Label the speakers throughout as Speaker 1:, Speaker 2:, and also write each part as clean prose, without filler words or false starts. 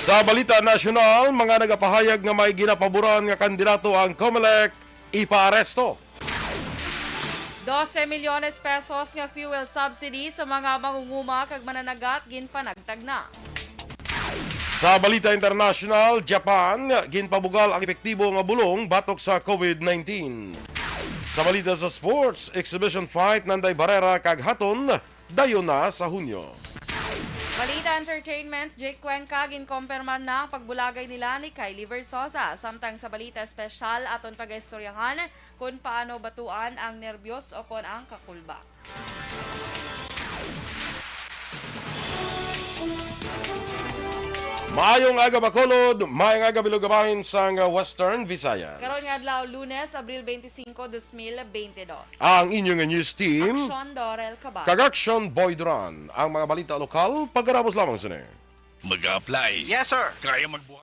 Speaker 1: Sa balita nasyonal, mga nagapahayag nga may ginapaboran nga kandidato ang COMELEC ipaaresto.
Speaker 2: 12 milyones pesos nga fuel subsidy sa mga mangunguma kag mananagat ginpanagtag na.
Speaker 1: Sa balita international, Japan ginpabugal ang epektibo nga bulong batok sa COVID-19. Sa balita sa sports, exhibition fight nanday barera kag haton dayon na sa Hunyo.
Speaker 2: Balita Entertainment, Jake Cuenca ginkompirman na ang pagbulagay nila ni Kylie Versosa. Samtang sa balita espesyal aton pag-istoryahan kung paano batuan ang nerbiyos o kung ang kakulba.
Speaker 1: Maayong aga Bacolod, maayong aga Bilugabahin sa Western Visayas.
Speaker 2: Karon nga adlaw Lunes, Abril 25, 2022.
Speaker 1: Ang inyong news team,
Speaker 2: Aksyon, Dorel, Cabatu.
Speaker 1: kag Aksyon Boy Duran. Ang mga balita lokal, pagkarapos lamang sini.
Speaker 3: Mag-a-apply.
Speaker 4: Yes, sir.
Speaker 3: Kaya magbuhat.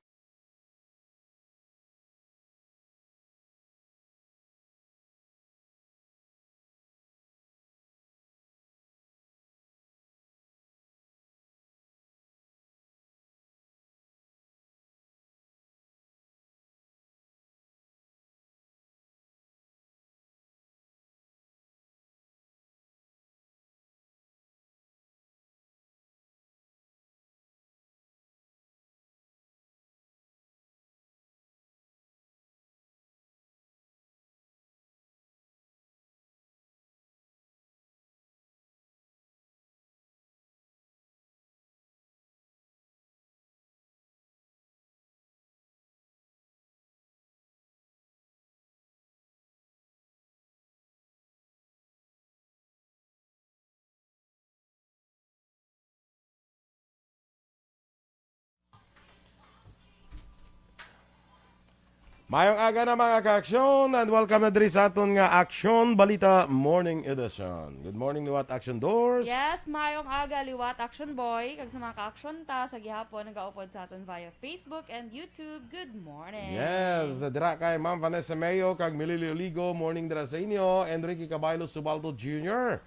Speaker 1: Mayong aga na mga ka-aksyon and welcome na diri sa aton nga Aksyon Balita Morning Edition. Good morning liwat Aksyon Doors.
Speaker 2: Yes, mayong aga liwat Action Boy. Kag sa mga ka-aksyon ta sa gihapon nagaupod sa aton via Facebook and YouTube. Good morning.
Speaker 1: Yes, dira kay Ma'am Vanessa Mayo kag Mililio Ligo, morning dira sa inyo. Enrique Caballo Subaldo Jr.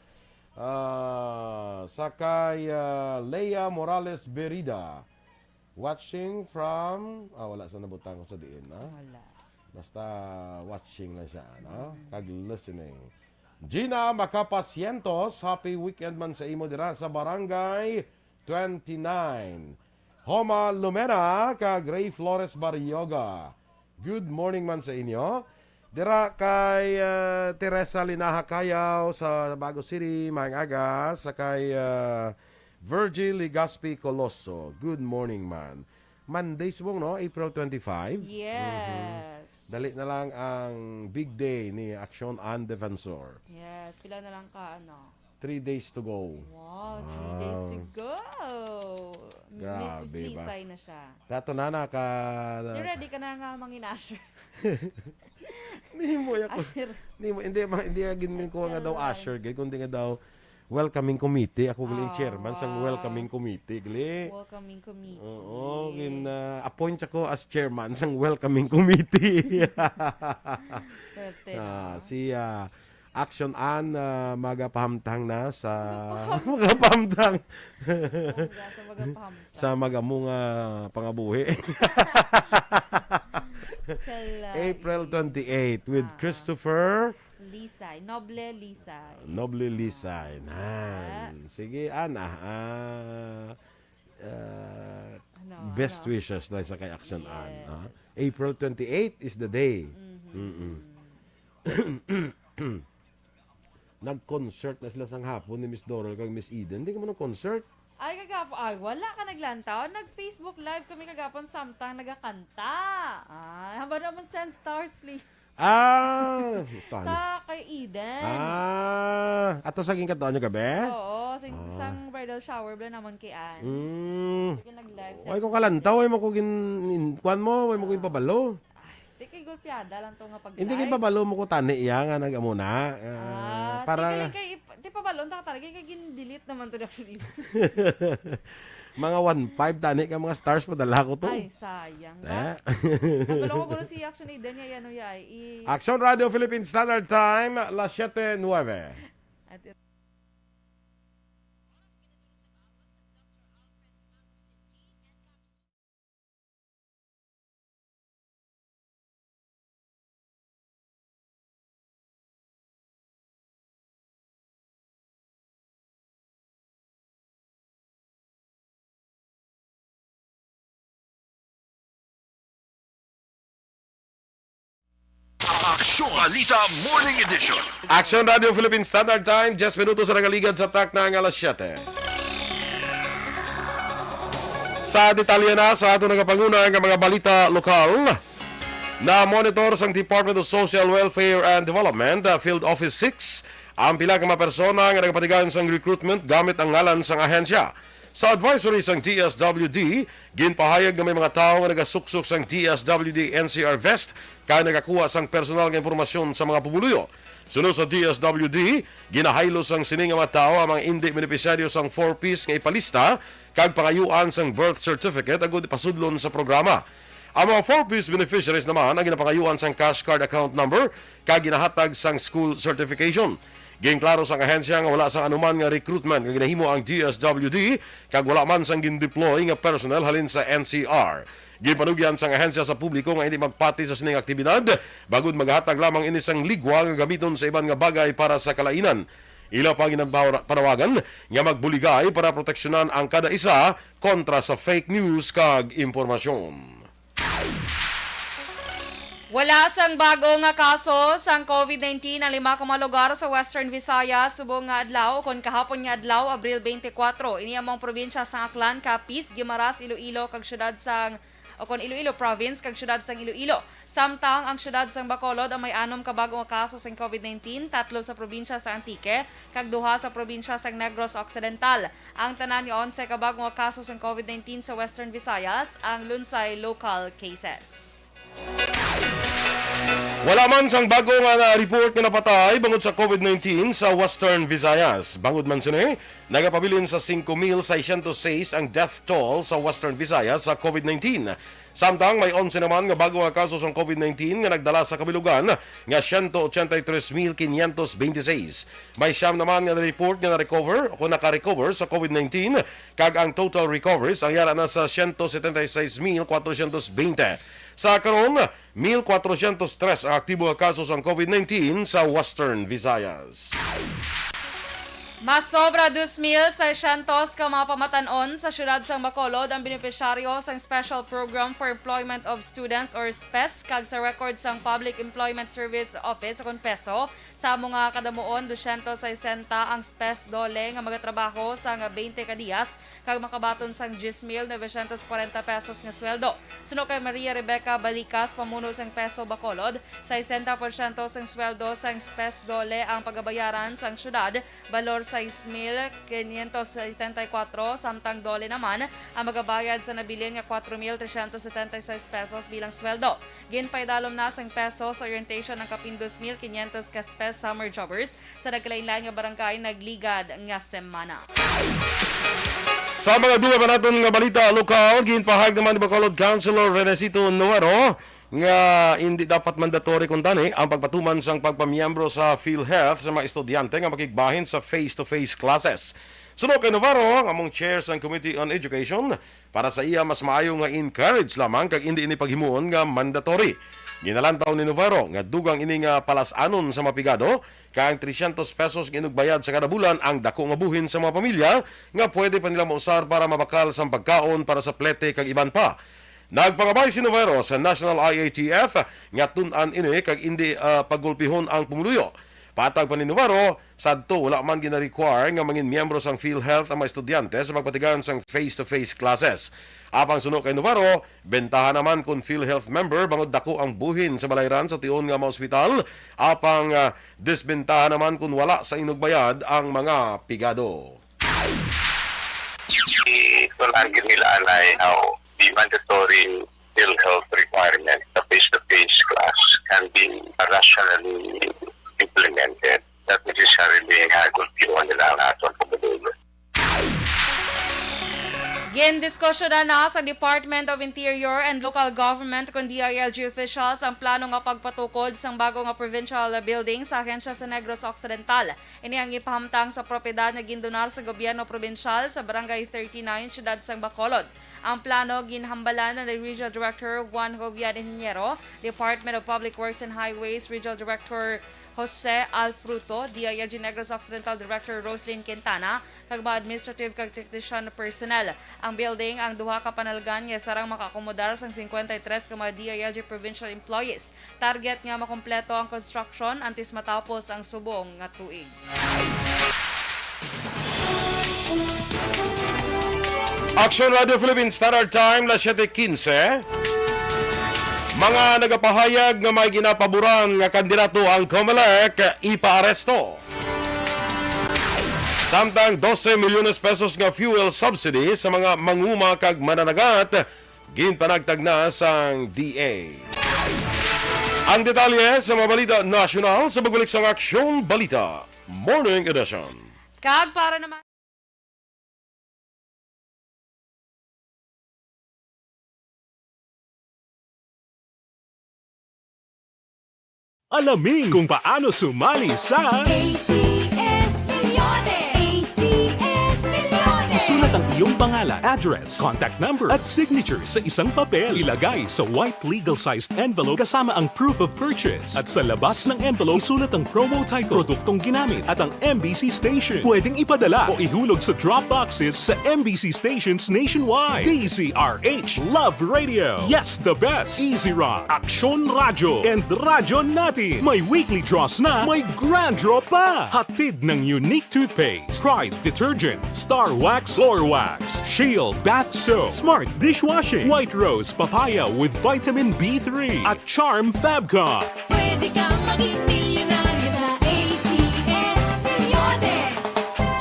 Speaker 1: Sakay Leia Morales Berida. Watching from wala sa nabutang ko sa diin, ha?
Speaker 2: Wala.
Speaker 1: Basta watching lang siya, no? Kag listening. Gina Macapasientos, happy weekend man sa imo dira sa Barangay 29. Homa Lumena, kag Ray Flores Barrioga. Good morning man sa inyo. Dira kay Teresa Linaha Kayaw sa Bago City, maayong aga. Sa kay Virgil Ligaspi Colosso. Good morning man. Monday subong, no? April 25.
Speaker 2: Yes.
Speaker 1: Dali na lang ang big day ni Aksyon and Defensor.
Speaker 2: Yes, pila na lang ka, ano?
Speaker 1: 3 days to go.
Speaker 2: Wow, 3 days to go.
Speaker 1: Grabe
Speaker 2: Mrs.
Speaker 1: ba?
Speaker 2: Lisay na siya.
Speaker 1: Dato na ka...
Speaker 2: You ready ka na nga manginasher?
Speaker 1: Hindi mo,
Speaker 2: Asher.
Speaker 1: hindi agin ko nga daw Asher, gay, kundi nga daw welcoming committee. Ako galing chairman sa welcoming committee. Gali.
Speaker 2: Welcoming committee.
Speaker 1: Oo, appoint ako as chairman sa welcoming committee. Si Aksyon An magapahamtang na sa magapahamtang sa magamunga pangabuhi. April 28 with Christopher
Speaker 2: Lisay, Noble Lisay.
Speaker 1: Noble Lisay. Sige, Ana. Best wishes dahil sa kay Aksyon An. April 28 is the day. Nag-concert na sila sang hapon ni Miss Dorel kag Miss Eden. Hindi ka mo nag-concert?
Speaker 2: Ay, kagapon. Ay, wala ka naglantaw. Nag-Facebook live kami kagapon samtang nagakanta. Ay, haba naman send stars, please. Sa kay Eden.
Speaker 1: Ato saging kataon nyo gabi?
Speaker 2: Oo, sang bridal shower ba naman kay Ann. Sige, nag-live.
Speaker 1: Ay, kung kalantaw, ay mo kung kuan mo, ay mo kung pabalo.
Speaker 2: Di kay gulpiada lang to nga pag-live.
Speaker 1: Hindi kay pabalo mo ko tani iya nga nagamuna. Para
Speaker 2: di pa balon ta talaga kay gin-delete naman to actually.
Speaker 1: mga 1.5 tani ka mga stars padala ko to.
Speaker 2: Ay, sayang. Nabalo ko gulo si Action Eden niya yan o yay.
Speaker 1: Action Radio Philippine Standard Time, las 7:09.
Speaker 3: Balita Morning Edition.
Speaker 1: Aksyon Radio Philippine Standard Time, 10 minutos sa nagaligad sa tak ng alas 7. Sa detalye na sa ato nagapanguna ang mga balita lokal na monitor sang Department of Social Welfare and Development, Field Office 6, ang pila ka mga persona nga nagapatigayon sang recruitment gamit ang ngalan sang ahensya. Sa advisory sang DSWD, ginpahayag na may mga tao nga nagasuksok sang DSWD NCR Vest kaya nagakuha sang personal nga impormasyon sa mga pumuluyo. Sunod sa DSWD, ginahaylo sang sining nga mga tao ang mga hindi benepisyaryo sang 4-piece nga ipalista kag pangayuan sang birth certificate agud pasudlon sa programa. Ang mga 4-piece beneficiaries naman ang ginapangayuan sang cash card account number kag ginahatag sang school certification. Ginklaro sang ahensya nga wala sang anuman nga recruitment nga ginahimo ang DSWD kag wala man sang gindeploy nga personnel halin sa NCR. Ginpanugyan sang ahensya sa publiko nga hindi magpati sa sining aktibidad bagud maghatag lamang ini sang ligwa nga gamiton sa iban nga bagay para sa kalainan. Ila pa ginapanawagan nga magbuligay para proteksyonan ang kada isa kontra sa fake news kag impormasyon.
Speaker 2: Wala sang bago nga kaso sang COVID-19 ang 5 ka mga lugar sa Western Visayas subong nga adlaw kon kahapon nga adlaw Abril 24. Ini among probinsya sang Aklan, Capiz, Guimaras, Iloilo kag syudad sang Iloilo Province kag syudad sang Iloilo. Samtang ang syudad sang Bacolod ang may 6 ka bago nga kaso sang COVID-19, 3 sa probinsya sa Antique kag 2 sa probinsya sang Negros Occidental. Ang tanan nga 11 ka bago nga kaso sang COVID-19 sa Western Visayas ang lunsay local cases.
Speaker 1: Wala man sang bago nga na-report nga napatay bangod sa COVID-19 sa Western Visayas. Bangod man sini, nagapabilin sa 5,606 ang death toll sa Western Visayas sa COVID-19. Samtang may 11 naman nga bago nga kaso sa COVID-19 nga nagdala sa kabilugan nga 183,526. May siyam naman nga na-report nga na-recover o naka-recover sa COVID-19 kag ang total recoveries ang yara na sa 176,420. Sa karon, 1,403 ang aktibo nga kaso sa COVID-19 sa Western Visayas.
Speaker 2: Mas sobra 2,600 ka mga pamatanon sa syudad sang Bacolod ang benepisyaryo sang Special Program for Employment of Students or SPES kag sa record sang Public Employment Service Office kung peso sa mga kadamuon 260 ang SPES dole nga magatrabaho sang 20 ka diyas kag makabaton sang 10,940 pesos nga sweldo. Suno kay Maria Rebecca Balicas, pamuno sang Peso Bacolod, 60% sang sweldo sang SPES dole ang pagabayaran sang syudad, balor 6,574 samtang dole naman ang magabayad sa nabilin nga 4,376 pesos bilang sweldo. Ginpaydalom na sang peso sa orientation ng kapin 2,500 ka SPES summer jobbers sa nagkalain-lain nga barangay nagligad nga semana.
Speaker 1: Sa mga duwa pa natin nga balita lokal, ginpahayag naman ni Bacolod Councilor Renesito Nuero nga hindi dapat mandatory kung tani ang pagpatuman sang pagpamiyembro sa PhilHealth sa mga estudyante nga makigbahin sa face-to-face classes. Sunod kay Navarro, ang among chair sang Committee on Education, para sa iya mas maayo nga encourage lamang kag hindi ini paghimuon nga mandatory. Ginalantaw ni Navarro nga dugang ini nga palasanon sa mapigado kang 300 pesos inugbayad sa kada bulan ang dako nga buhin sa mga pamilya nga pwede pa nila mausar para mabakal sang pagkaon para sa plete kag iban pa. Nagpangabay si Navarro sa National IATF nga tun-an ini kag hindi paggulpihon ang pumuluyo. Patag pa ni Navarro, sadto wala man gina-require nga mangin miyembro sang PhilHealth ang mga estudyante sa pagpatigayon sang face-to-face classes. Apang suno kay Navarro, bentahan naman kung PhilHealth member bangod dako ang buhin sa balayran sa tiyon nga mga ospital. Apang disbentahan naman kung wala sa inugbayad ang mga pigado.
Speaker 4: Ito lagi nila alay how the mandatory PhilHealth requirement, the face-to-face class, can be rationally implemented. Not necessarily gulpiwan nila ang atong pagbadulo.
Speaker 2: Gindiskusyonan na sa Department of Interior and Local Government kung DILG officials ang plano nga pagpatukod sang bago nga provincial building sa ahensya sa Negros Occidental. Ini ang ipahamtang sa propiedad na gindonar sa gobyerno provincial sa Barangay 39, Syudad sang Bacolod. Ang plano ginhambalan ng Regional Director Juan Jovian Ingeniero, Department of Public Works and Highways Regional Director Jose Alfruto, DILG Negros Occidental Director Roslyn Quintana, kag mga administrative kag technician personnel. Ang building ang duha ka panalgan nga sarang makakomodar sang 53 ka mga DILG provincial employees. Target nga makompleto ang construction antes matapos ang subong nga tuig.
Speaker 1: Aksyon Radio Philippines Standard Time, las 7:15. Mga nagapahayag nga may ginapaboran nga kandidato ang COMELEC ipaaresto. Samtang 12 milyones pesos nga fuel subsidy sa mga manguma kag mananagat ginpanagtag na sang DA. Ang detalye sa mga balita nasyonal sa pagbalik sa Aksyon Balita Morning Edition.
Speaker 2: Kag para naman
Speaker 5: Alamin kung paano sumali sa
Speaker 6: ACS Milyones! ACS Milyones!
Speaker 5: isulat ang iyong pangalan, address, contact number at signature sa isang papel. Ilagay sa white legal-sized envelope kasama ang proof of purchase. At sa labas ng envelope, isulat ang promo title, produktong ginamit at ang MBC station. Pwedeng ipadala o ihulog sa drop boxes sa MBC stations nationwide. DZRH Love Radio. Yes, the best. Easy Rock, Aksyon Radio, and Radyo Natin. May weekly draws na, may grand draw pa. Hatid ng unique toothpaste, Pride Detergent, Star Wax Floor Wax, Shield Bath Soap, Smart Dishwashing, White Rose Papaya with Vitamin B3, at Charm Fabcon.
Speaker 6: Pwede kang maging milyonaryo sa ACS Milyones!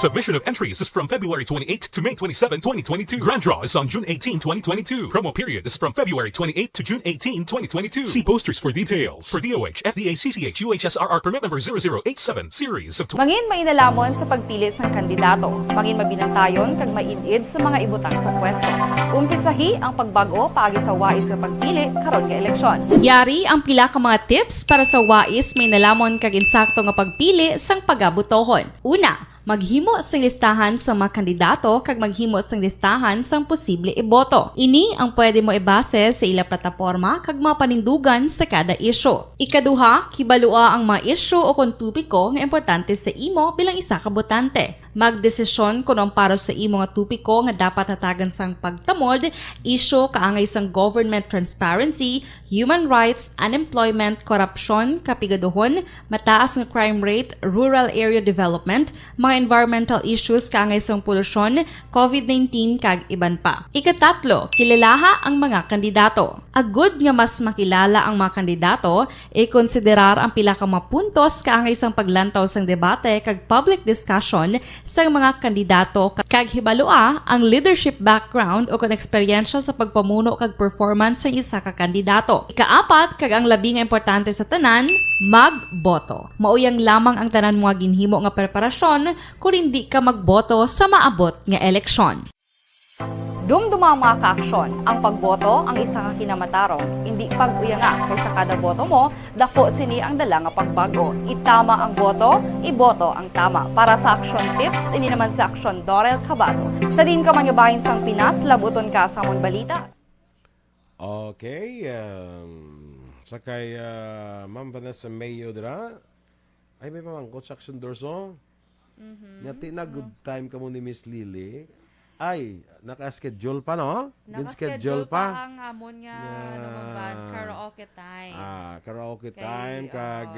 Speaker 5: Submission of entries is from February 28 to May 27, 2022. Grand draw is on June 18, 2022. Promo period is from February 28 to June 18, 2022. See posters for details. For DOH, FDA, CCH, UHSRR permit number 0087 series of
Speaker 2: mangin mainalamon sa pagpili sang kandidato, mangin mabinantayon kag mainid sa mga ibutang sa pwesto. Umpisahi ang pagbago paagi sa wais sa pagpili karon nga eleksyon. Yari ang pila ka mga tips para sa wais mainalamon kag insakto nga pagpili sang pagabutohon. Una, maghimo sang listahan sa mga kandidato kag maghimo sang listahan sang posible iboto. Ini ang pwede mo ibase sa ila plataporma kag mga panindugan sa kada isyu. Ikaduha, kibalua ang mga isyu o kung tupiko nga importante sa imo bilang isa ka botante. Magdesisyon kung ang para sa imo nga tupiko nga dapat hatagan sang pagtamod, isyu kaangay sang government transparency, human rights, unemployment, korupsyon, kapigaduhon, mataas nga crime rate, rural area development, mga environmental issues kaangay sang polusyon, COVID-19 kag iban pa. Ikatatlo, kilalaha ang mga kandidato. Agud nga mas makilala ang mga kandidato, i-konsiderar ang pila ka mga puntos kaangay sang paglantaw sang debate kag public discussion sa mga kandidato kag hibalua ang leadership background o kung eksperyensya sa pagpamuno kag performance sa isa ka kandidato. Ikaapat, kag ang labi nga importante sa tanan, magboto. Mauyang lamang ang tanan mga ginhimo nga preparasyon kung hindi ka magboto sa maabot nga eleksyon. Dumduma mga ka-aksyon, ang pagboto ang isa ka kinamatarong, hindi pag-uyanga kaysa kada boto mo, dako sini ang dala nga pagbago. Itama ang boto, iboto ang tama. Para sa action tips, ini naman sa Aksyon Dorel Cabatu. Sa din ka mangabahin sang Pinas, labuton ka sa amon balita.
Speaker 1: Okay, sakay Ma'am Vanessa Mayo dira. Ay may pamangkot sa Aksyon Dorso. Ngati na good time ka mo ni Miss Lily. Ay, naka-schedule pa, no?
Speaker 2: Naka-schedule pa ang amon nga karaoke time.
Speaker 1: Karaoke
Speaker 2: Kay,
Speaker 1: time kag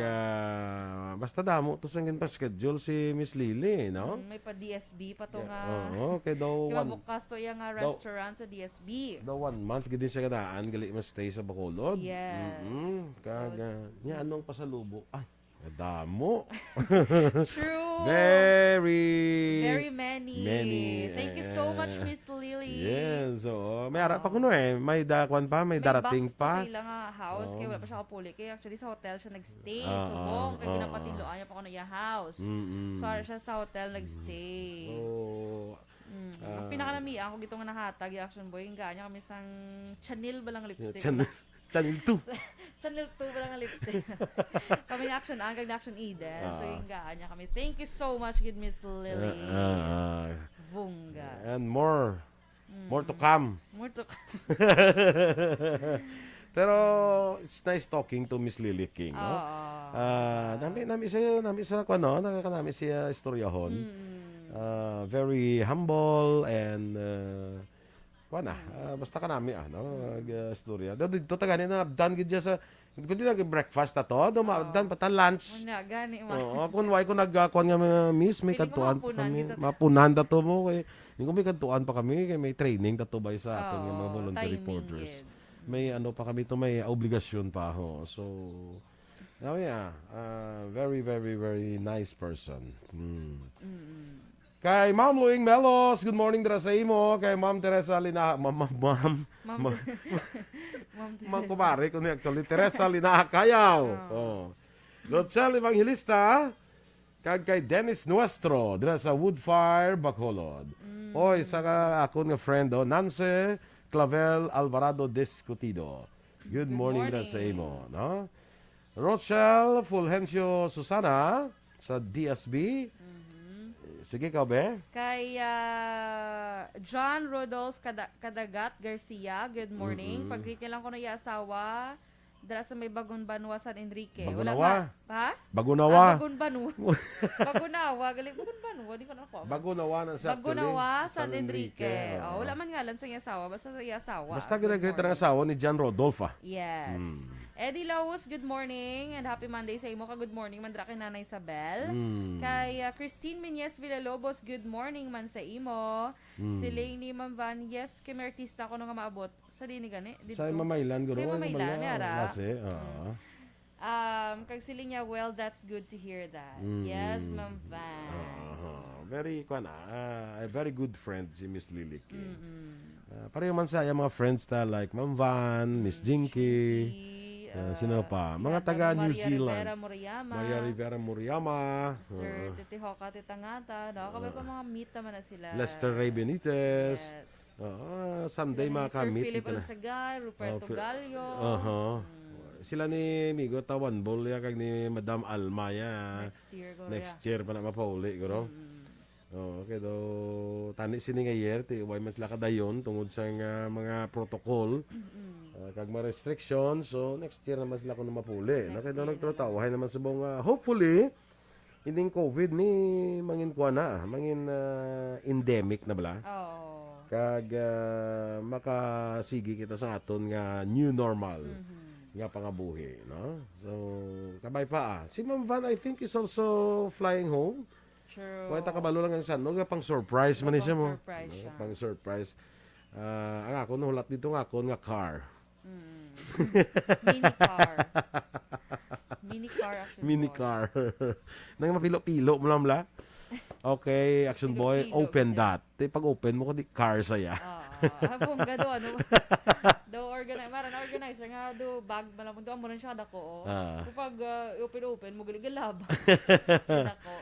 Speaker 1: basta damo to sang pa schedule si Miss Lily, no?
Speaker 2: May pa DSB pa to nga.
Speaker 1: Oo, kay daw
Speaker 2: Kaya
Speaker 1: one
Speaker 2: bukas to yung restaurant sa DSB.
Speaker 1: daw 1 month gid siya kadaan gali mas stay sa Bacolod.
Speaker 2: Yes.
Speaker 1: Kag nya anong pasalubok? Ay, damo.
Speaker 2: True.
Speaker 1: Very
Speaker 2: many. Thank you
Speaker 1: eh,
Speaker 2: so much, Miss Lily.
Speaker 1: Yes, so may ara pa kuno may dakwan pa, may darating
Speaker 2: box
Speaker 1: pa.
Speaker 2: May box nga house, kaya wala pa siya kapuli. Kaya actually sa hotel siya nagstay.
Speaker 1: Ah,
Speaker 2: Kaya ginapatiloan niya pa ko na yung house. So siya sa hotel nagstay.
Speaker 1: Oh.
Speaker 2: Ang pinakanamian ko gito nga nahatag yung Action Boy, yung ganyan kami sang Chanel ba lang lipstick.
Speaker 1: Channel 2.
Speaker 2: Channel 2 ba lang ang lipstick. Kami yung Action Ang, Action Eden. So yung ganyan kami. Thank you so much, good Miss Lily. Vunga.
Speaker 1: And more to come.
Speaker 2: More to
Speaker 1: Pero it's nice talking to Miss Lily King, no? Nami siya ko no, nami siya istoryahon. Very humble and basta ka nami no, istorya. Dito tagani na abdan gid sa kundi nag-breakfast na to, dan pa ta lunch.
Speaker 2: Wala, gani man.
Speaker 1: Oo, kung why ko nagkuan nga mga miss, may
Speaker 2: Feeling ko
Speaker 1: kantuan pa
Speaker 2: mapunan
Speaker 1: kami.
Speaker 2: kita.
Speaker 1: Mapunan da to mo kay hindi ko may kantuan pa kami kay may training da to by sa aton nga mga
Speaker 2: Oo,
Speaker 1: voluntary
Speaker 2: timing
Speaker 1: reporters.
Speaker 2: yun.
Speaker 1: May ano pa kami to, may obligasyon pa ho. So very very very nice person. Kay Ma'am Luing Melos, good morning dira sa imo. Kay Ma'am Teresa Lina, Ma'am kumare ko ni actually Teresa Lina Kayaw. Oh. Rochelle Evangelista, kag kay Dennis Nuestro dira sa Woodfire, Bacolod. Oy, sa ako nga friend Nancy Clavel Alvarado Discutido. Good morning dira sa imo, no? Rochelle Fulgencio Susana sa DSB. Sige ka be?
Speaker 2: Kay John Rodolph Kadagat Garcia, good morning. Pagkiki lang ko na asawa, dara sa may Bagon Banwa, San Enrique.
Speaker 1: Bagunawa.
Speaker 2: Ha?
Speaker 1: Bagunawa.
Speaker 2: Bagon Banwa. Bagunawa. Galing Bagon Banwa. Di ko na ako.
Speaker 1: Bagunawa na sa
Speaker 2: Bagunawa, San Enrique. Wala man ngalan sa iya asawa. Basta sa iya asawa.
Speaker 1: Basta ginagrita ng asawa ni John Rodolfo.
Speaker 2: Yes. Eddie Laus, good morning and happy Monday sa imo ka. Good morning man dra kay Nanay Isabel. Kay Christine Menyes Villalobos, good morning man sa imo. Si Lainey Mamvan, yes, kay may artista ko nga maabot. Sa dini gani dito.
Speaker 1: Sa Mamaylan guro.
Speaker 2: Sa Mamaylan ara.
Speaker 1: Kasi,
Speaker 2: Kag sili niya, well, that's good to hear that. Yes, Ma'am Van.
Speaker 1: Very very good friend si Miss Lily. Pareho man sa mga friends ta like Ma'am Van, Miss Jinky. Sino pa? Mga taga New Zealand. Maria Rivera Muriyama.
Speaker 2: Sir Titi Hoka Titangata. Nakakabay pa mga meet naman na sila.
Speaker 1: Lester Ray Benitez.
Speaker 2: Yes.
Speaker 1: Someday
Speaker 2: Sir
Speaker 1: makamit.
Speaker 2: Philip Alsagar, Ruperto Gallo.
Speaker 1: Sila ni Migo Tawan Bol ya kag ni Madam Almaya. Next year pa na mapauli guro. Okay do tani sini nga year ti way mas lakadayon tungod sa mga protocol. Kag mga restrictions, so next year naman sila ko na mapuli. No? Kaya doon nagtratawahay naman sa buong, hopefully, hindi COVID ni mangin kuha na, mangin endemic na bala. Kag makasigi kita sa aton nga new normal nga pangabuhi. No? So, kabay pa Si Ma'am Van, I think, is also flying home.
Speaker 2: Sure.
Speaker 1: Kaya takabalo lang ang no? Pang surprise man siya mo.
Speaker 2: Surprise siya.
Speaker 1: Pang surprise. Ang ako, nuhulat dito nga ako nga car.
Speaker 2: Mini car. Mini car action
Speaker 1: Mini
Speaker 2: boy.
Speaker 1: car. Nang mapilo-pilo mo lang la. Okay, action boy,
Speaker 2: Pilo-pilo,
Speaker 1: open that. Pag open mo ko di car saya.
Speaker 2: Habong gado ano. Do organizer nga do bag malamon do amo rin siya dako. Kapag open mo gali galab. Dako.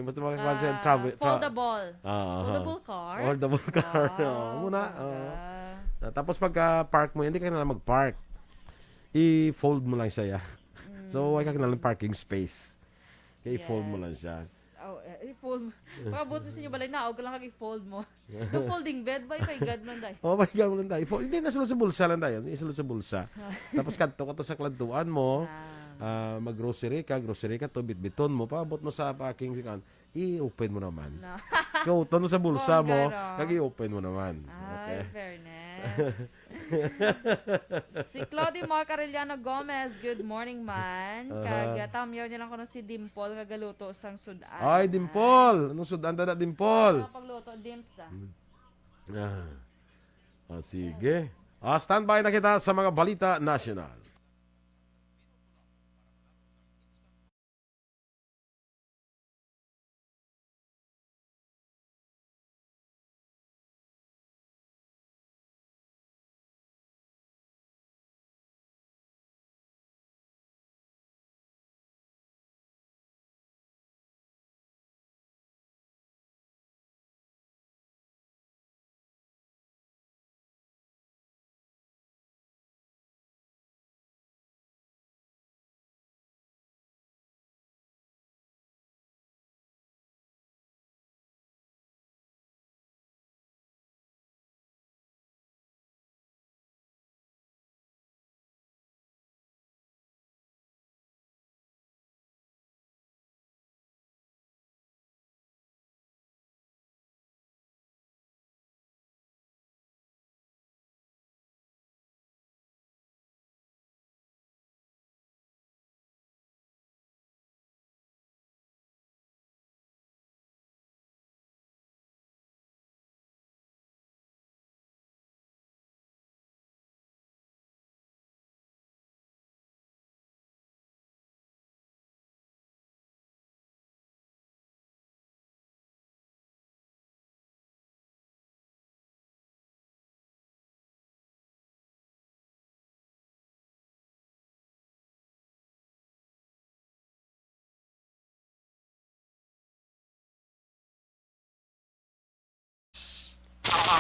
Speaker 1: Basta makakonsen travel.
Speaker 2: Foldable. Foldable car.
Speaker 1: Foldable car. Muna. Tapos pagka park mo, hindi ka na lang mag-park. I-fold mo lang siya. So, why ka na lang parking space. Kaya i-fold mo lang siya.
Speaker 2: I-fold mo. Pagabot mo sa inyo balay na, ka lang kag-i-fold mo. Do folding bed ba? Kay God man day.
Speaker 1: Oh, my God, lang tayo. Hindi, nasulod sa bulsa lang tayo. Nasulod sa bulsa. Tapos kanto ka to sa klantuan mo. Mag-grocery ka, to, bitbiton mo. Paabot mo sa parking sikan. I-open mo naman. Kauton mo sa bulsa mo. Kag-i-open mo naman.
Speaker 2: Ay, fairness. Si Claudie Mark Arellano Gomez, good morning man. Kag tamyaw niya lang ko si Dimple kagaluto sang sudan.
Speaker 1: Ay, Dimple! Anong sudan na Dimple?
Speaker 2: Pagluto, dimpsa.
Speaker 1: Sige. Standby na kita sa mga balita national.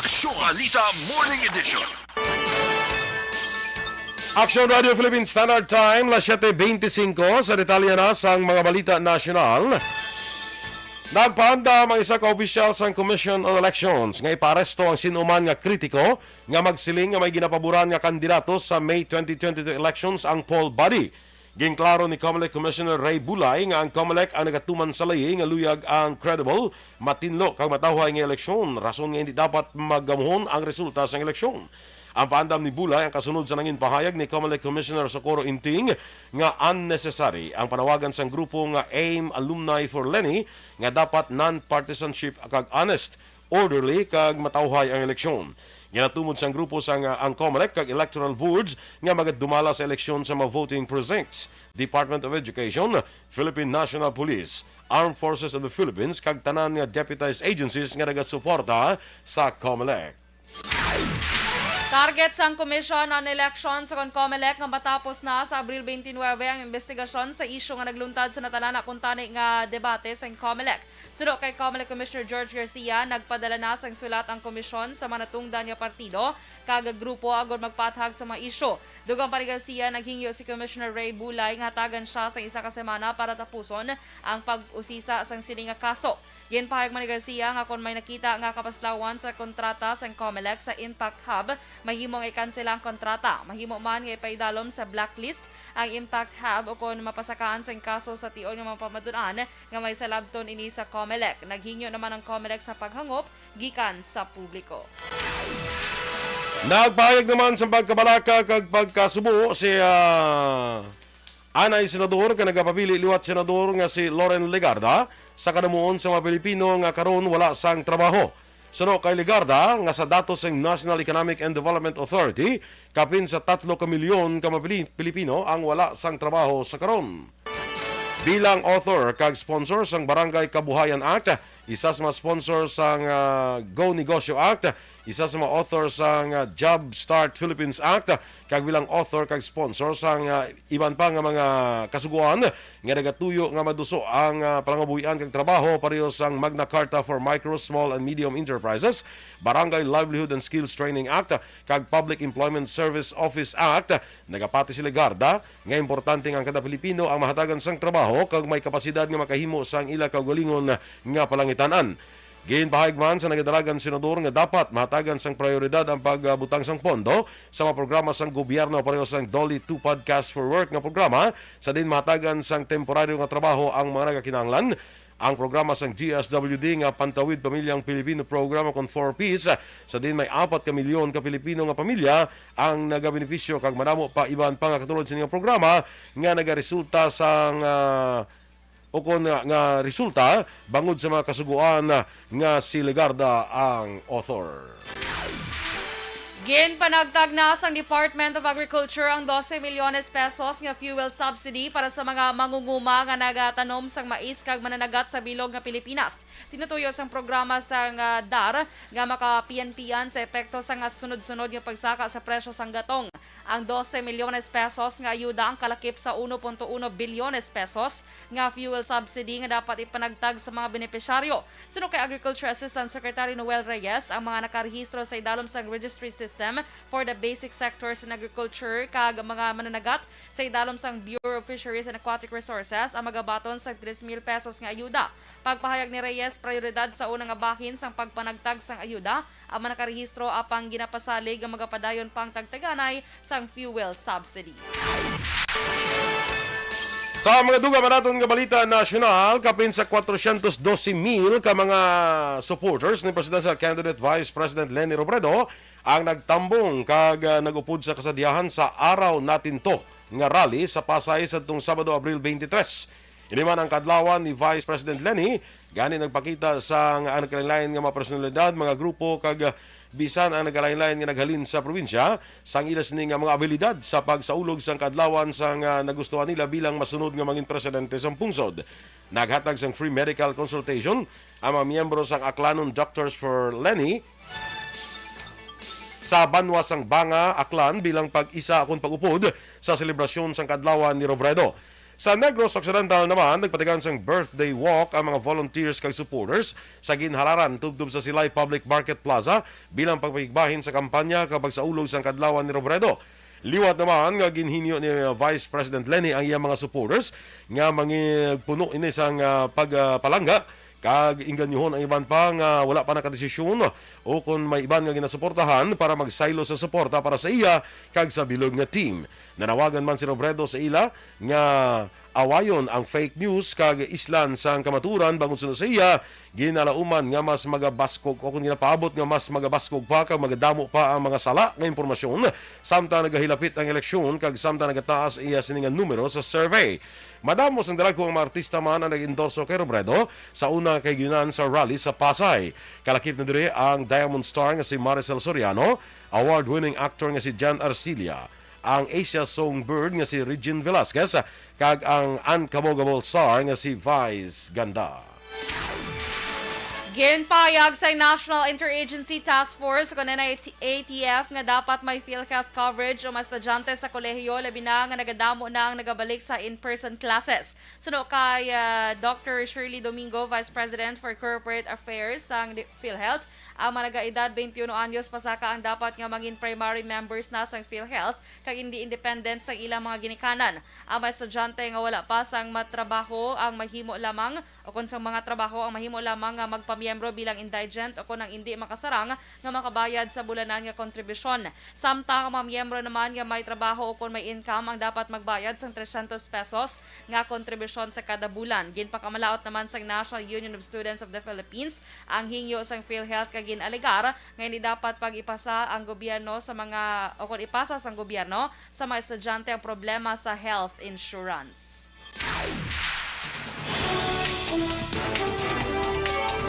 Speaker 3: Aksyon Balita Morning Edition.
Speaker 1: Aksyon Radio Philippines Standard Time, las 7:25 sa detalye na sa mga balita nasyonal. Nagpahanda ang isa ka opisyal sa Commission on Elections nga iparesto ang sinuman nga kritiko nga magsiling nga may ginapaboran nga kandidato sa May 2022 elections ang poll body. Ginklaro ni COMELEC Commissioner Ray Bulay nga ang COMELEC ang nagatuman sa layi nga luyag ang credible, matinlo kag matawhay nga eleksyon, rason nga hindi dapat magamuhon ang resulta sa eleksyon. Ang paandam ni Bulay ang kasunod sa nangin pahayag ni COMELEC Commissioner Socorro Inting nga unnecessary ang panawagan sang grupo nga AIM Alumni for Lenny nga dapat non-partisanship kag honest, orderly kag matawhay ang eleksyon. Ginatumod sang grupo sang ang COMELEC kag electoral boards nga magadumala sa eleksyon sa mga voting precincts, Department of Education, Philippine National Police, Armed Forces of the Philippines kag tanan nga deputized agencies nga nagasuporta sa COMELEC.
Speaker 2: Target sang Commission on Elections sa COMELEC nga matapos na sa Abril 29 ang investigasyon sa isyu nga nagluntad sa natalana kung tani nga debate sa COMELEC. Sudo kay COMELEC Commissioner George Garcia, nagpadala na sang sulat ang komisyon sa manatungdan nga partido kag grupo agod magpathag sa mga isyu. Dugang pa ni Garcia, naghingyo si Commissioner Ray Bulay nga hatagan siya sa isa ka semana para tapuson ang pag-usisa sang sini nga kaso. Ginpahayag man ni Garcia nga kung may nakita nga kapaslawan sa kontrata sa COMELEC sa Impact Hub, mahimong ikansela ang kontrata. Mahimo man nga ipaidalom sa blacklist ang Impact Hub o kung mapasakaan sa kaso sa tion nga mga pamadunan nga may salabton ini sa COMELEC. Naghingyo naman ang COMELEC sa paghangop gikan sa publiko.
Speaker 1: Nagpahayag naman sa pagkabalaka kag pagkasubo si Anay Senador ka nagapabili liwat Senador nga si Loren Legarda sa kanamuon sa mga Pilipino nga karon wala sang trabaho. Suno kay Legarda nga sa datos ng National Economic and Development Authority, kapin sa 3 ka milyon ka mga Pilipino ang wala sang trabaho sa karon. Bilang author kag sponsor sang Barangay Kabuhayan Act, isa sa mga sponsor sang Go Negosyo Act, isa sa mga author sang Job Start Philippines Act, kag bilang author kag sponsor sang iban pa nga mga kasuguan nga nagatuyo nga maduso ang palangabuhian kag trabaho pareho sang Magna Carta for Micro, Small and Medium Enterprises, Barangay Livelihood and Skills Training Act, kag Public Employment Service Office Act. Nagapati si Legarda nga importante nga ang kada Pilipino ang mahatagan sang trabaho kag may kapasidad nga makahimo sang ila kaugalingon nga palangitanan. Ginpahayag man sa nagadalagan senador nga dapat mahatagan sang prioridad ang pagbutang sang pondo sa mga programa sang gobyerno pareho sang Dolly 2 Podcast for Work nga programa, sa din mahatagan sang temporaryo nga trabaho ang mga nagakinahanglan. Ang programa sang GSWD nga Pantawid Pamilyang Pilipino Programa kon 4Ps, sa din may 4 ka milyon ka Pilipino nga pamilya ang nagabenepisyo kag madamo pa iban pa nga katulad sa nga programa nga nagaresulta sang o kung nga resulta bangod sa mga kasuguan nga si Legarda ang author.
Speaker 2: Ginpanagtag na sang Department of Agriculture ang 12 milyones pesos nga fuel subsidy para sa mga mangunguma nga nagatanom sang mais kag mananagat sa bilog nga Pilipinas. Tinutuyo sang programa sang DAR nga makapian-pian sa epekto sang sunod-sunod nga pagsaka sa presyo sang gatong. Ang 12 milyones pesos nga ayuda ang kalakip sa 1.1 bilyones pesos nga fuel subsidy nga dapat ipanagtag sa mga benepisyaryo. Suno kay Agriculture Assistant Secretary Noel Reyes, ang mga nakarehistro sa idalom sang registry system for the basic sectors in agriculture kag mga mananagat sa idalom sang Bureau of Fisheries and Aquatic Resources ang magabaton sa 3,000 pesos nga ayuda. Pagpahayag ni Reyes, prioridad sa unang bahin sang pagpanagtag sang ayuda ang mga nakarehistro apang ginapasalig ang magapadayon pang tagtaganay sang fuel subsidy.
Speaker 1: Sa mga duga manaton nga balita nasyonal, kapin sa 412,000 ka mga supporters ni Presidential Candidate Vice President Leni Robredo ang nagtambong kag nagupod sa kasadiyahan sa Araw Natin To nga rally sa Pasay sa itong Sabado, Abril 23. Ini man ang kadlawan ni Vice President Leni, gani nagpakita sa nagkalain-lain nga mga personalidad, mga grupo kag bisan ang nagkalain-lain nga naghalin sa probinsya sang ilas ni nga mga abilidad sa pagsaulog sang kadlawan sang nagustuhan nila bilang masunod nga mangin presidente sa pungsod. Naghatag sang free medical consultation ang mga miyembro sang Aklanon Doctors for Leni sa banwa sang Banga, Aklan bilang pag-isa akong pag-upod sa selebrasyon sang kadlawan ni Robredo. Sa Negros Occidental naman, nagpatigan sang birthday walk ang mga volunteers kag supporters sa ginhalaran tubdub sa Silay Public Market Plaza bilang pagpigbahin sa kampanya kapag sa ulog sang kadlawan ni Robredo. Liwat naman nga ginhinyo ni Vice President Lenny ang iyang mga supporters nga puno ini sang pagpalangga kag inganyuhon ang iban pa nga wala pa nakadesisyon o kung may iban nga ginasuportahan para magsaylo sa suporta para sa iya kag sa bilog nga team. Nanawagan man si Robredo sa ila nga awayon ang fake news kag islan sang kamaturan bangon sunod sa iya ginalauman nga mas magabaskog o kung ginapaabot nga mas magabaskog pa kag magadamo pa ang mga sala nga impormasyon samtang nagahilapit ang eleksyon kag samtang nagataas iya siningan numero sa survey. Madamos ang dalag ang mga artista man ang nag-endorso kay Robredo sa una kay Yunan sa rally sa Pasay. Kalakip na diri ang Diamond Star nga si Maricel Soriano, award-winning actor nga si Jan Arcilia, ang Asia Songbird nga si Regine Velasquez, kag ang Uncabogable Star nga si Vice Ganda.
Speaker 2: Ginpayag sa National Interagency Task Force kuno na ATF nga dapat may PhilHealth coverage o mga estudyante sa kolehiyo labi na nga nagadamo na ang nagabalik sa in-person classes. Suno kay Dr. Shirley Domingo, Vice President for Corporate Affairs sa PhilHealth, ang mga nagaedad 21 anyos pasaka ang dapat nga maging primary members na sa PhilHealth kag hindi independent sa ilang mga ginikanan. Ang mga estudyante nga wala pa sang matrabaho ang mahimo lamang o kung sa mga trabaho ang mahimo lamang nga magpamiyembro bilang indigent o kung ang hindi makasarang nga makabayad sa bulanan nga kontribusyon. Samtang ang mga miyembro naman nga may trabaho o kung may income ang dapat magbayad sang 300 pesos nga kontribusyon sa kada bulan. Ginpakamalaot naman sa National Union of Students of the Philippines ang hingyo sang PhilHealth kag ginaligar nga hindi dapat pag-ipasa ang gobyerno sa mga o kung ipasa sa gobyerno sa mga estudyante ang problema sa health insurance.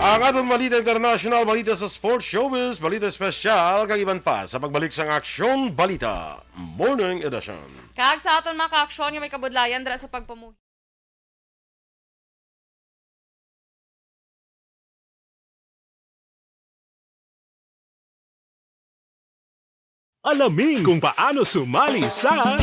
Speaker 1: Ang atong balita international, balita sa sports, showbiz, balita special, kag iban pa sa pagbalik sang Aksyon Balita Morning Edition.
Speaker 2: Kag sa aton mga ka-aksyon nga may kabudlayan dira sa pagpamuhi.
Speaker 5: Alamin kung paano sumali sa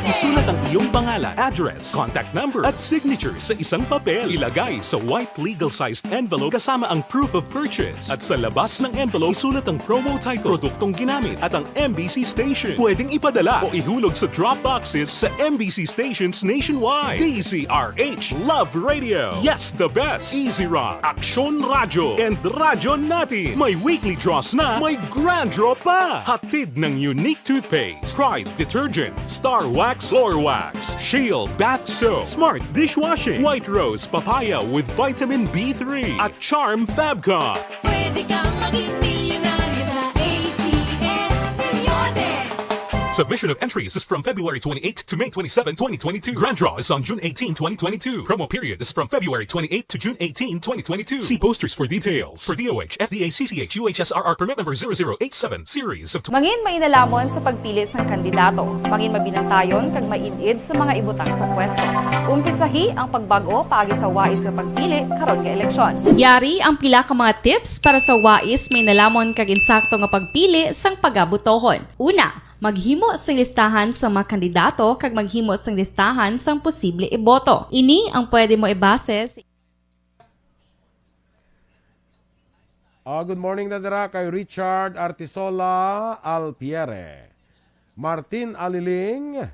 Speaker 5: Isulat ang iyong pangalan, address, contact number at signature sa isang papel. Ilagay sa white legal-sized envelope kasama ang proof of purchase. At sa labas ng envelope, isulat ang promo title, produktong ginamit at ang MBC station. Pwedeng ipadala o ihulog sa drop boxes sa MBC stations nationwide. DZRH Love Radio. Yes, the best. Easy Rock, Aksyon Radyo, and Radyo Natin. May weekly draws na, may grand draw pa. Hatid ng unique toothpaste, Pride Detergent, Star Wax Floor Wax, Shield Bath Soap, Smart Dishwashing, White Rose Papaya with Vitamin B3 at Charm Fabcon.
Speaker 6: Pwede kang maging milyonaryo sa ACS Milyones.
Speaker 5: Submission of entries is from February 28 to May 27, 2022. Grand draw is on June 18, 2022. Promo period is from February 28 to June 18, 2022. See posters for details. For DOH, FDA, CCH, UHSRR permit number 0087 series of
Speaker 2: Mangin mainalamon sa pagpili sang kandidato. Mangin mabinantayon kag mainid sa mga ibutang sa pwesto. Umpisahi ang pagbago paagi sa wais sa pagpili karon nga eleksyon. Yari ang pila ka mga tips para sa wais may nalamon kag insakto nga pagpili sang pagabutohon. Una, maghimo sang listahan sa mga kandidato kag maghimo sang listahan sang posible iboto. Ini ang pwede mo ibase sa
Speaker 1: Good morning na dira kay Richard Artisola Alpiere, Martin Aliling,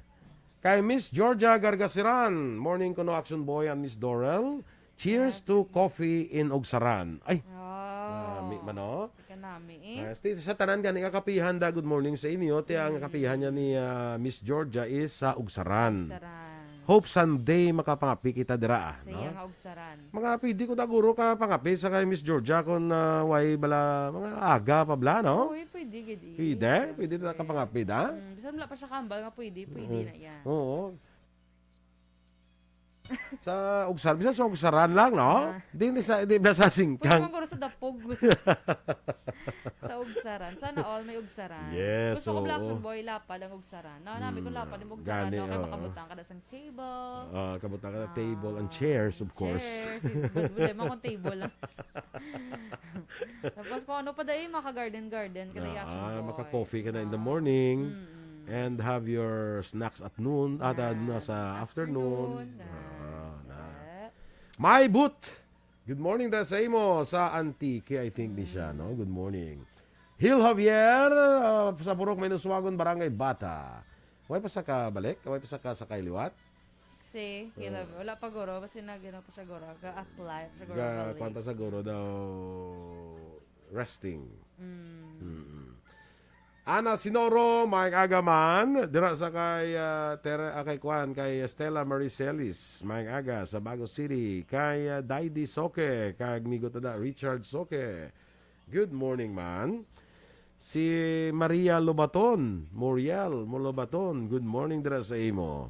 Speaker 1: kay Miss Georgia Gargasiran. Morning ko no Action Boy and Miss Dorel. Cheers to coffee in Ugsaran. Ay, mano? Sa tanan gani kakapihan da, good morning sa inyo. Ti ang kapihan niya ni Miss Georgia is sa Ugsaran. Hope someday makapangapi kita dira. No?
Speaker 2: Sayang Ugsaran.
Speaker 1: Mga pidi ko da guro ka pangapi sa kay Miss Georgia kung way bala mga aga pa bla, no?
Speaker 2: Uy, pwede gidi.
Speaker 1: Pwede na kapangapi da?
Speaker 2: Bisan wala pa siya kambal nga pwede na yan.
Speaker 1: Oo. Sa Ugsaran, bisa sa Ugsaran lang, no? Di sa singkang.
Speaker 2: Pwede man sa dapog sa Ugsaran. Sana all may Ugsaran.
Speaker 1: Yes,
Speaker 2: Gusto ko
Speaker 1: oo.
Speaker 2: Black Boy lapad ang Ugsaran. Namin ko lapad ang Ugsaran.
Speaker 1: Gani,
Speaker 2: No, kay
Speaker 1: oo.
Speaker 2: makabutang ka na sang table.
Speaker 1: Kabutan ka na table and chairs, of course.
Speaker 2: Chairs. Wala mo kung table lang. Tapos kung ano pa dahil, maka-garden ka na yung Action Boy.
Speaker 1: Maka-coffee ka na in the morning. And have your snacks at noon, at sa afternoon. My boot! Good morning da sa imo sa Antique, I think ni siya, no? Good morning. Hil Javier, sa Purok Minuswagon, Barangay Bata. Way pa sa ka balik? Way pa sa ka sa kailiwat?
Speaker 2: Si, wala pa guro. Basta nagano pa siya guro. Ga-apply pa siya guro.
Speaker 1: Kwanta sa guro daw resting. Ana Sinoro, Mike Agaman, dira sa kay kay Stella Maricelis, Mike Aga sa Bago City, kay Daidi Soke, kay migo tada Richard Soke. Good morning, man. Si Maria Lobaton, Moriel Molobaton, good morning dira sa imo.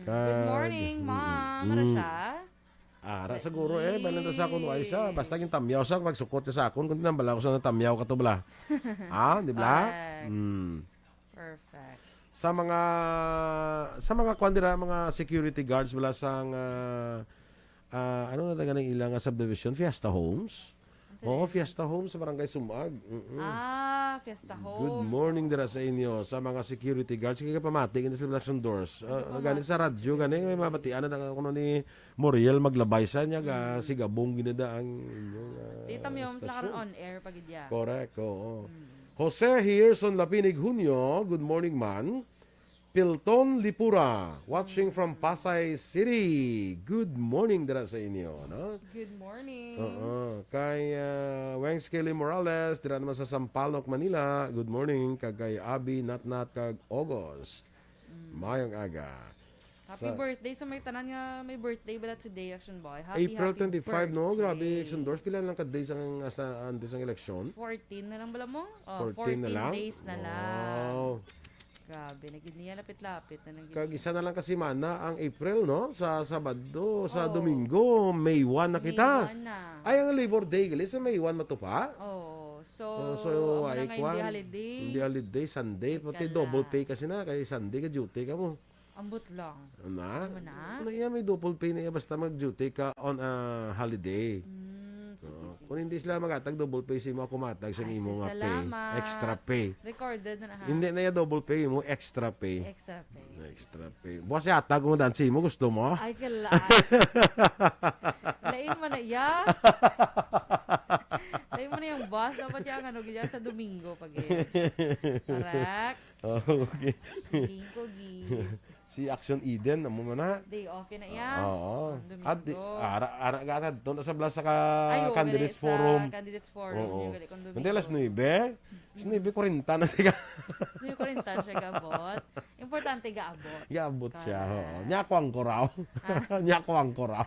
Speaker 2: Good morning, ma'am. Ano siya?
Speaker 1: Ara siguro balanda sa akon wa siya, basta yung tamyaw sa magsukot sa akon kun tinambala ko sa tamyaw ka to bala. Di ba?
Speaker 2: Perfect.
Speaker 1: Sa mga kwandira, mga security guards wala sang ano na taga ng ilang subdivision, Fiesta Homes. Oo, Fiesta Homes sa Barangay Sumag.
Speaker 2: Fiesta Homes.
Speaker 1: Good morning dira sa inyo sa mga security guards. Sige ka pamati sa election doors. Ganit sa radyo gani may mabatian na kuno ni Moriel maglabay sa niya si Gabong ginada ang
Speaker 2: Tita mo yung on air pagidya.
Speaker 1: Correct, oo. Jose Hirson Lapinig Junio, good morning man. Pilton Lipura, watching from Pasay City. Good morning dira sa inyo, no?
Speaker 2: Good morning.
Speaker 1: Kay Wengs Kelly Morales, dira naman sa Sampaloc, Manila. Good morning. Kay Abi Natnat kag August. Mayong aga.
Speaker 2: Happy birthday sa may tanan nga may birthday bala today, Action Boy. Happy
Speaker 1: April 25,
Speaker 2: birthday.
Speaker 1: no? Grabe, Action Doors. Pila lang ka-days ang election?
Speaker 2: 14 na lang bala mo?
Speaker 1: 14 na lang?
Speaker 2: days na lang.
Speaker 1: Wow.
Speaker 2: Grabe, naging niya lapit-lapit na naging.
Speaker 1: Kag isa na lang kasi mana ang April, no? Sa Sabado, sa Domingo, May 1 na kita.
Speaker 2: May 1 na.
Speaker 1: Ay, ang Labor Day, gali sa May 1 na to pa?
Speaker 2: So
Speaker 1: ay,
Speaker 2: hindi holiday.
Speaker 1: Hindi holiday, Sunday. Pati double pay kasi na, kaya Sunday ka duty ka mo.
Speaker 2: Ambot lang.
Speaker 1: Na?
Speaker 2: Ano na?
Speaker 1: Ano yan, may double pay na yan, basta mag-duty ka on a holiday. Kung hindi sila magatag, double pay si mo kumatag sa imo nga pay. Extra pay.
Speaker 2: Recorded na ha.
Speaker 1: Hindi na yan double pay mo, extra pay.
Speaker 2: Extra pay.
Speaker 1: Extra pay. Bukas yata kung dansi mo, gusto mo?
Speaker 2: Ay, kala. Lain mo na iya. Lain mo na yung boss. Dapat yung ano, ganyan sa Domingo pag correct.
Speaker 1: Okay.
Speaker 2: Lingko,
Speaker 1: Si Aksyon Eden, amo mo na.
Speaker 2: Day off yun na yan.
Speaker 1: Oo.
Speaker 2: Domingo.
Speaker 1: At ara gata doon sa blas sa
Speaker 2: Ay,
Speaker 1: Candidates
Speaker 2: sa
Speaker 1: Forum.
Speaker 2: Candidates Forum.
Speaker 1: Oo.
Speaker 2: Yung gali kong Domingo.
Speaker 1: Hindi alas 9. 9:40 na siya.
Speaker 2: Hindi ko rin saan siya gaabot. Importante gaabot.
Speaker 1: Gaabot siya. Nyakwang ko raw. Nyakwang ko raw.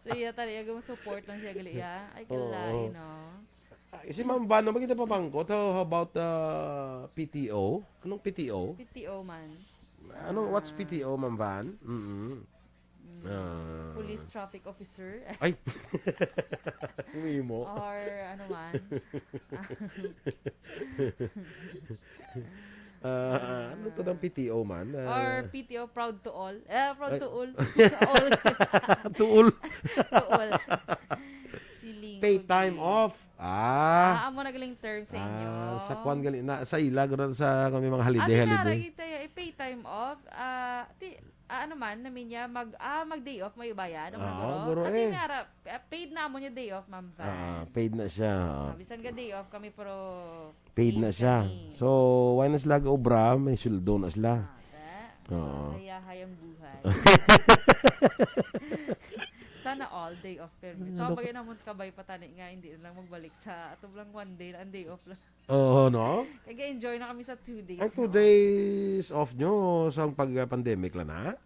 Speaker 2: So, iya talaga yung support lang siya gali ya. Ay, kalain, no?
Speaker 1: Si Ma'am Van, magkita pa bangko. How about PTO? Anong PTO?
Speaker 2: PTO man.
Speaker 1: What's PTO, Ma'am Van?
Speaker 2: Police Traffic Officer.
Speaker 1: Ay! Uwi mo.
Speaker 2: Or ano man.
Speaker 1: Ano to ng PTO man?
Speaker 2: Or PTO Proud to All. Proud to All. All.
Speaker 1: Tuol.
Speaker 2: To All. Siling.
Speaker 1: Pay time off.
Speaker 2: Amo nagaling term sa inyo.
Speaker 1: Sa kwan gali na sa ila gud sa kami mga holiday.
Speaker 2: Pay time off. Ano man namin niya mag day off may bayad
Speaker 1: guro
Speaker 2: nara paid na mo niya day off, ma'am.
Speaker 1: Paid na siya.
Speaker 2: Bisan ka day off kami pero
Speaker 1: paid na siya. So why na sila obra may suldo na sila.
Speaker 2: Kaya hayang buhay. Sana all day off permit. So, bagay naman kabay patani nga, hindi na lang magbalik sa atong lang one day, ang day off lang.
Speaker 1: No?
Speaker 2: Kaya enjoy na kami sa 2 days.
Speaker 1: Ay, 2 days off nyo sa pag-pandemic lang na?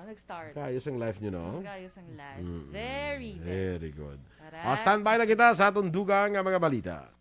Speaker 2: Nag-start.
Speaker 1: Kayos ang life nyo, no?
Speaker 2: Kayos ang life. Very
Speaker 1: good.
Speaker 2: Alright.
Speaker 1: Standby na kita sa atong dugang nga mga balita.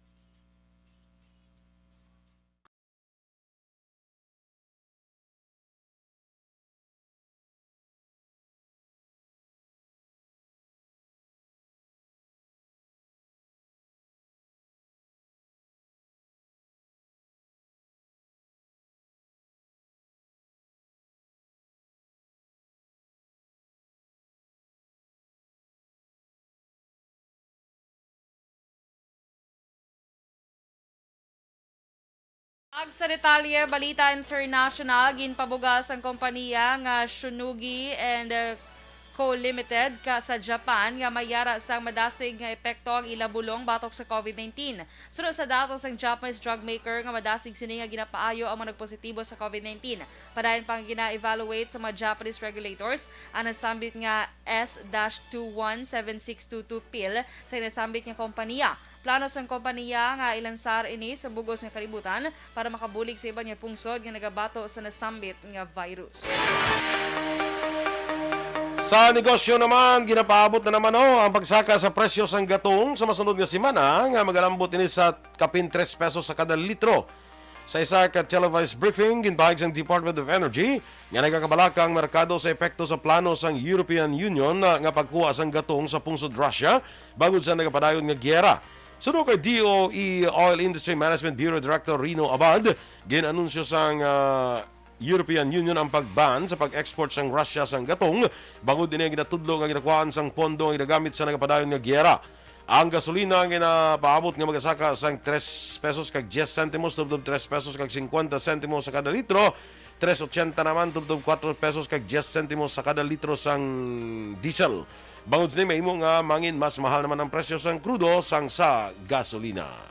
Speaker 2: Ag sa detalye, Balita International, ginpabugas ang kompanya nga Shunugi and Co. Limited ka sa Japan nga mayara sang madasig nga epekto ang ilabulong batok sa COVID-19. Sunod sa datos ang Japanese drug maker nga madasig sini nga ginapaayo ang mga nagpositibo sa COVID-19. Padayon pang gina-evaluate sa mga Japanese regulators ang nasambit nga S-217622 pill sa nasambit nga kompanya. Plano sa kompanya nga ilansar ini sa bugos nga kalibutan para makabulig sa iba nga pungsod nga nagabato sa nasambit nga virus.
Speaker 1: Sa negosyo naman, ginapaabot na naman ang pagsaka sa presyo sang gatong sa masunod nga semana nga magalambot ini sa kapin 3 pesos sa kada litro. Sa isa ka televised briefing, ginpahig sang Department of Energy nga nagakabalaka ang merkado sa epekto sa plano sang European Union nga pagkuha sang gatong sa pungsod Russia bangod sa nagapadayon nga gyera. Sunod kay DOE Oil Industry Management Bureau Director Rino Abad, ginanunsyo sang European Union ang pag-ban sa pag-export sang Russia sang gatong bangod din ang ginatudlo nga ginakuhaan sang pondo nga ginagamit sa nagapadayon nga gyera. Ang gasolina nga ginapaabot nga magasaka sang 3 pesos kag 10 centimos tubtob 3 pesos kag 50 centimos sa kada litro, 3.80 naman tubtob 4 pesos kag 10 centimos sa kada litro sang diesel. Bangod sa may imo nga mangin mas mahal naman ang presyo sang krudo sang sa gasolina.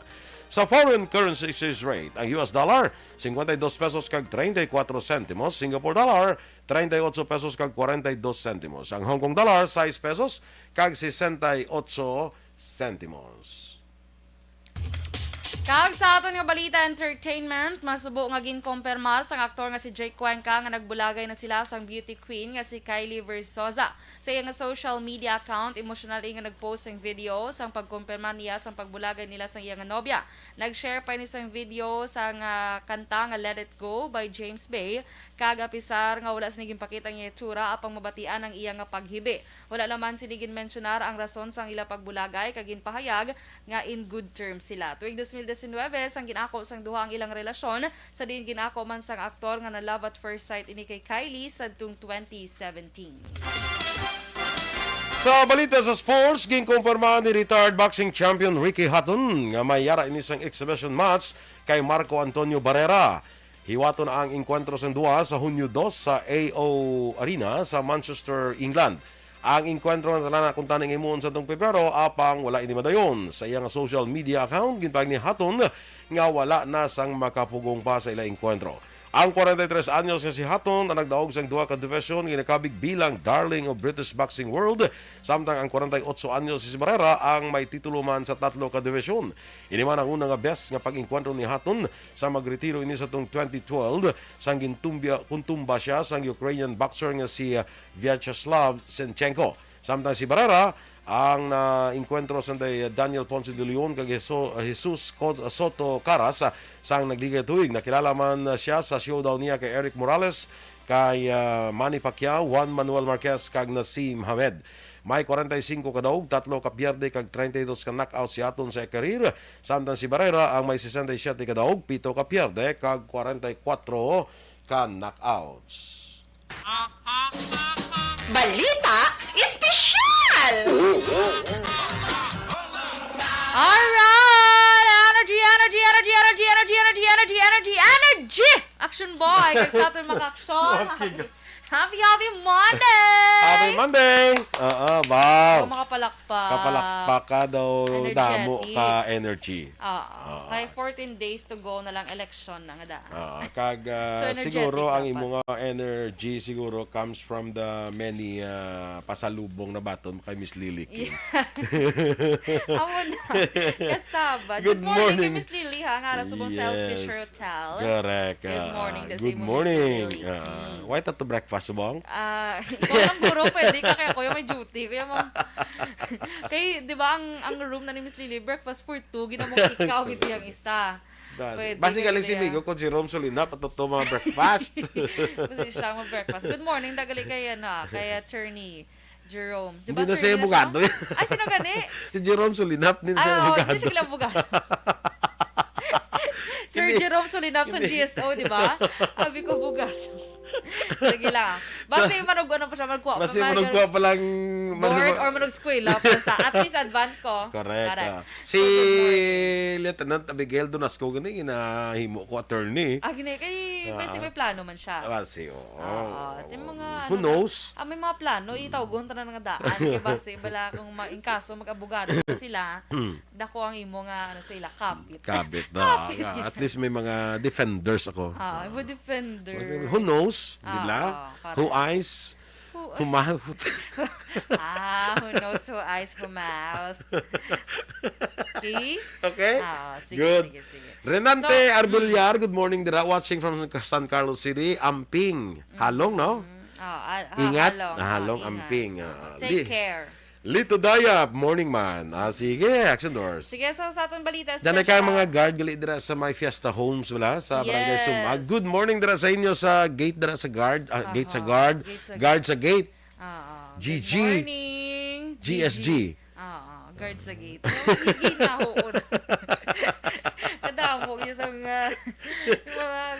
Speaker 1: Sa foreign currency exchange rate, ang US dollar, 52 pesos kag 34 centimos. Singapore dollar, 38 pesos kag 42 centimos. Ang Hong Kong dollar, 6 pesos kag 68 centimos.
Speaker 2: Kag sa aton nga Balita Entertainment, masubo nga ginkompirmar sang aktor nga si Jake Cuenca nga nagbulagay na sila sang beauty queen nga si Kylie Versosa. Sa iyang social media account, emotional nga nagpost sang video sang pagkumpirma niya sang pagbulagay nila sang iyang nobya. Nag-share pa ni sang video sang kanta nga Let It Go by James Bay. Kag apisar nga wala sinigin pakita ang itsura apang mabatian ang iyang nga paghibi. Wala naman sinigin mentionar ang rason sang ila pagbulagay kag ginpahayag nga in good terms sila. Tuig 2019 sang ginako sang duha ang ilang relasyon sa diin ginako man sang aktor nga na love at first sight ini kay Kylie sadtong 2017.
Speaker 1: Sa balita sa sports, ginkumpirma ni retired boxing champion Ricky Hatton nga may yara ini sang exhibition match kay Marco Antonio Barrera. Hiwaton ang enkwentro sang duha sa Hunyo 2 sa AO Arena sa Manchester, England. Ang enkwentro na talana kung taning imuon sa itong Pebrero, apang wala ini madayon. Sa iyang social media account, ginpahig ni Hatton nga wala na sang makapugong pa sa ilang enkwentro. Ang 43 anyos nga si Hatton ang nagdaog sang duha ka division ginakabig bilang darling of British boxing world, samtang ang 48 anyos si Barrera ang may titulo man sa 3 ka division. Ini man ang unang nga best nga pag-enkwentro ni Hatton sa magretiro ini sa tong 2012 sang kuntumba siya sang Ukrainian boxer nga si Vyacheslav Senchenko. Samtang si Barrera ang enkwentro sa Daniel Ponce de Leon kag Jesus Soto Caras sang nagligay tuig. Nakilala man siya sa showdown niya kay Eric Morales, kay Manny Pacquiao, Juan Manuel Marquez kag Nasim Hamed. May 45 ka daog, 3 ka pierde kag 32 ka knockout si Hatton sa career. Samtang si Barrera ang may 67 ka daog, 7 ka pierde kag 44 ka knockouts.
Speaker 6: Balita Espesyal!
Speaker 2: Alright! Energy! Action boy! Kag sa aton maka-aksyon. Happy Monday!
Speaker 1: Happy Monday! Wow.
Speaker 2: Makapalakpak.
Speaker 1: Kapalakpak ka daw,
Speaker 2: Energetic.
Speaker 1: damo ka energy.
Speaker 2: Kay 14 days to go na lang election na nga da.
Speaker 1: Kag
Speaker 2: So, energetic
Speaker 1: siguro ang
Speaker 2: dapat.
Speaker 1: imong energy siguro comes from the many pasalubong na baton kay Miss Lily King.
Speaker 2: Amo na. Kasaba.
Speaker 1: Good
Speaker 2: Good morning kay
Speaker 1: morning.
Speaker 2: Miss Lily ha. Nga subong selfish hotel.
Speaker 1: Correct.
Speaker 2: Good morning, kasi
Speaker 1: Good
Speaker 2: mo, Miss
Speaker 1: morning.
Speaker 2: Lily.
Speaker 1: Why to breakfast subong?
Speaker 2: Ikaw lang buro, pwede ka kaya kuya may duty. Kaya mo, kay, di ba, ang room na ni Miss Lily, breakfast for 2, ginamong ikaw, with yung isa. Pwede,
Speaker 1: Basic
Speaker 2: pwede,
Speaker 1: si Migo kung si Rom Solina patuto mga breakfast.
Speaker 2: Kasi siya mag-breakfast. Good morning, dagali kay attorney Jerome. Di
Speaker 1: Hindi
Speaker 2: ba
Speaker 1: na siya
Speaker 2: attorney
Speaker 1: abogado.
Speaker 2: Ay, sino gani?
Speaker 1: Si Jerome Solinap, hindi na siya abogado.
Speaker 2: Hindi siya abogado. Sir
Speaker 1: Hindi.
Speaker 2: Jerome Solinap sa GSO, di ba? Sabi ko, abogado. Sige lang. Basta yung manog ano pa siya, magkuha.
Speaker 1: Basta manugkuha pa lang.
Speaker 2: Board or manog-skwela pa sa at least advance ko.
Speaker 1: Correct. Si Lieutenant Abigail Donasco gani ginahimo ko attorney.
Speaker 2: Gini, kay may plano man siya.
Speaker 1: Kasi
Speaker 2: Yung mga,
Speaker 1: who knows?
Speaker 2: may mga plano, itawgon ta na nga daan. Kaya basta bala kung in kaso mag-abogado sila, dako ang imo nga sa ila kapit.
Speaker 1: Kabit na. At least may mga defenders ako.
Speaker 2: Ibo defender.
Speaker 1: Who knows? Dila? Who eyes? Who mouth?
Speaker 2: Who knows who eyes, who mouth. Okay?
Speaker 1: Okay?
Speaker 2: Sige,
Speaker 1: Good.
Speaker 2: sige.
Speaker 1: Renante Arbullar, good morning dira. Watching from San Carlos City. Amping. Halong, no? Ingat. Halong, amping.
Speaker 2: Take care.
Speaker 1: Lito Daya, morning man. Sige, Action Doors.
Speaker 2: Sige, so sa atong balita
Speaker 1: Diyan na kayo mga guard gali dira sa My Fiesta Homes wala sa Barangay Sumag. Good morning dira sa inyo sa gate dira sa guard, gate sa guard, guard sa gate. GG.
Speaker 2: Good morning.
Speaker 1: GSG.
Speaker 2: Guard sa gate. Ginahoon. Kadamo yun sa mga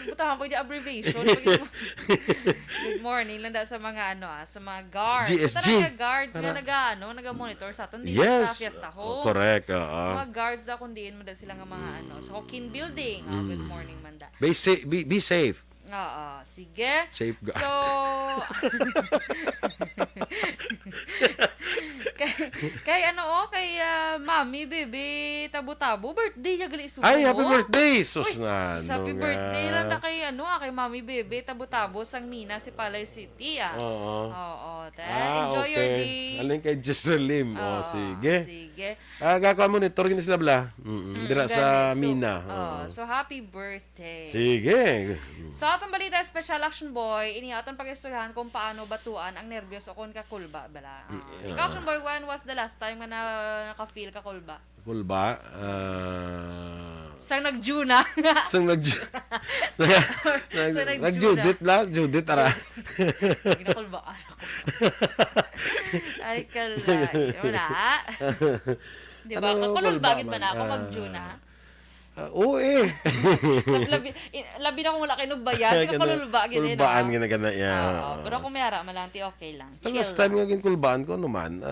Speaker 2: butahan po yung abbreviation. Good morning landa sa mga sa mga guards.
Speaker 1: GSG.
Speaker 2: Talaga guards nga naga-monitor sa aton dito sa Fiesta Homes.
Speaker 1: Correct.
Speaker 2: Mga guards da kundiin mo da sila nga mga sa Hawking Building. Good morning man da.
Speaker 1: Be safe.
Speaker 2: Sige.
Speaker 1: Safeguard.
Speaker 2: So, kay mami, baby, tabo-tabo, birthday niya gali sumo.
Speaker 1: Ay, happy birthday! Sus na.
Speaker 2: Happy birthday lang na kay kay mami, baby, tabo-tabo, sang Mina, si Palay City, Oo. Enjoy your day.
Speaker 1: Alin kay Jesselim. Sige.
Speaker 2: Sige.
Speaker 1: Gagawa monitor gini sila bla. Dira sa Mina.
Speaker 2: So, happy birthday.
Speaker 1: Sige.
Speaker 2: So, atong balita, Special Action Boy, ini atong pag-istoryahan kung paano batuan ang nervyos o kung kakulba, bala. Ikaw, Action Boy, when was the last time na naka-feel kakulba?
Speaker 1: Kulba?
Speaker 2: Sang nag-Juna.
Speaker 1: Sang nag-Judith la? Judith, ara.
Speaker 2: Ginakulbaan ako. Ay, kalay. Wala. Di ba? Kakulba, gid man ako mag-Juna.
Speaker 1: Oo
Speaker 2: Labi na kung wala kayo nagbayad, kakulba, gid na.
Speaker 1: Kulbaan ginagana yan.
Speaker 2: Pero kung mayara, malanti, okay lang.
Speaker 1: Ang last time nga kulbaan ko naman,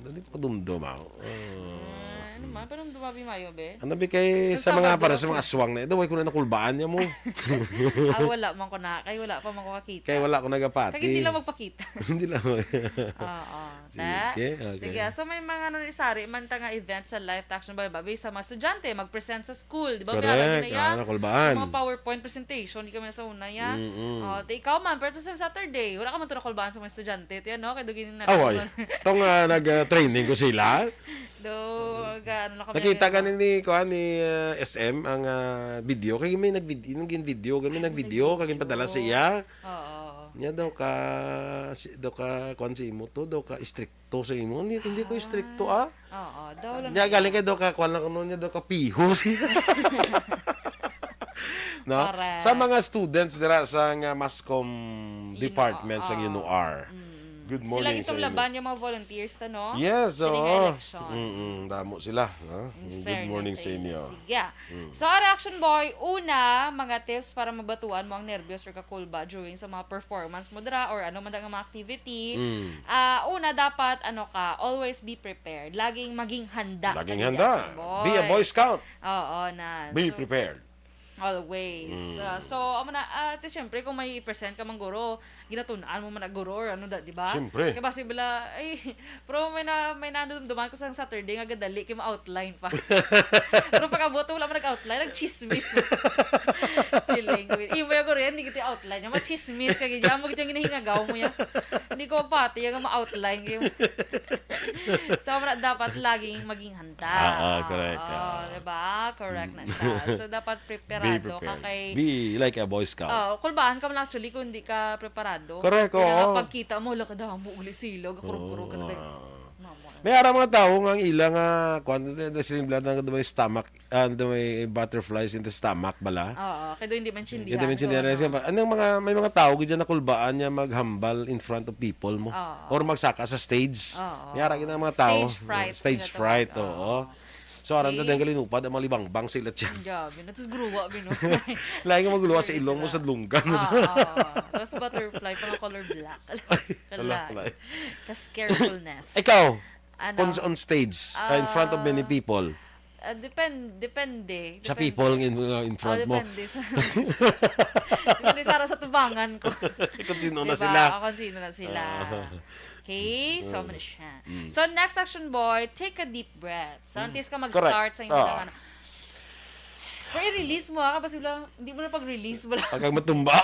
Speaker 1: hindi ko dumdum ako.
Speaker 2: Ano man, pero dumabi mayo, be?
Speaker 1: Ano ba kay sa mga para sa mga aswang na ito, wala ko na nakulbaan niya mo.
Speaker 2: Wala man ko na. Kay wala pa man ko kakita.
Speaker 1: Kaya wala ko nagapati.
Speaker 2: Kaya hindi lang magpakita.
Speaker 1: Hindi lang.
Speaker 2: Oo.
Speaker 1: Okay.
Speaker 2: Sige. So may mga isari man ta nga event sa live action ba sa mga estudyante mag-present sa school, di ba?
Speaker 1: Correct. Nakulbaan.
Speaker 2: Mga PowerPoint presentation, di kami sa una ya. Ikaw man, pero sa Saturday, wala ka man to nakulbaan sa mga estudyante. Tiyan, no? Kaya dugin na.
Speaker 1: Away. Tong nag-training ko sila. Nakita ka ni SM ang video kay may nag-video kay padala sa iya. Nya daw ka kon si imo to daw ka stricto sa imo hindi ko stricto
Speaker 2: daw lang.
Speaker 1: Nya galing kay daw ka kon lang kuno nya daw ka piho siya. No?
Speaker 2: Correct.
Speaker 1: Sa mga students dira sa Mascom department sa UNOR. Good morning.
Speaker 2: Sila itong laban yung mga volunteers ta, no?
Speaker 1: Yes,
Speaker 2: election.
Speaker 1: Damo sila. No? Good morning sa inyo.
Speaker 2: Sige. So, Reaction Boy, una, mga tips para mabatuan mo ang nervyos or kakulba during sa mga performance mo dira or ano man ang mga activity. Una, dapat, always be prepared. Laging maging handa.
Speaker 1: Laging handa. Be a Boy Scout. Be prepared.
Speaker 2: Always. So, siyempre, kung may i-present ka mang guro, ginatunaan mo man na guro or di ba?
Speaker 1: Siyempre.
Speaker 2: Kaya basi bila, pero may nanduman ko sa Saturday, nga gadali, kaya ma-outline pa. Pero pag-aboto, wala mo nag-outline, nag-chismis. Sila yung mo yung guro yan, hindi kita outline. Yung ma-chismis, kaya mo kita yung ginahingagaw mo yan. Hindi ko magpati, yung ma-outline. So, dapat laging maging handa.
Speaker 1: Correct.
Speaker 2: Diba? Correct na siya. So, dapat prepare.
Speaker 1: Be like a Boy Scout.
Speaker 2: Kulbaan ka man actually kung hindi ka preparado.
Speaker 1: Correct,
Speaker 2: Kaya pagkita mo, lakadahan mo, uli silog, kurog-kurog ka na tayo.
Speaker 1: May ara mga tao nga ilang silimblad na may stomach may butterflies in the stomach bala.
Speaker 2: Kaya doon hindi man sindihan.
Speaker 1: May mga tao gid na kulbaan niya maghambal in front of people mo or magsaka sa stage. May ara gid mga tao.
Speaker 2: Stage fright.
Speaker 1: Oo. So, aran na din kalinupad, ang malibang-bang sila tiyan.
Speaker 2: Jabi, na. Tapos gruwa, bino.
Speaker 1: Lain nga maguluwa sa ilong mo sa lunggan.
Speaker 2: Tapos butterfly, pang color black.
Speaker 1: Kalay.
Speaker 2: Kas carefulness.
Speaker 1: Ikaw,
Speaker 2: Ano?
Speaker 1: on stage, in front of many people.
Speaker 2: Depende.
Speaker 1: Sa people in front mo.
Speaker 2: Depende sa... depende sa tubangan ko.
Speaker 1: Kung sino na
Speaker 2: Diba?
Speaker 1: sila.
Speaker 2: Kung sino na sila. Okay, so man siya. So next action boy, take a deep breath. So antes ka mag-start sa inyong ano. Pero i-release mo kasi wala, hindi mo na pag-release wala.
Speaker 1: Pagkag matumba.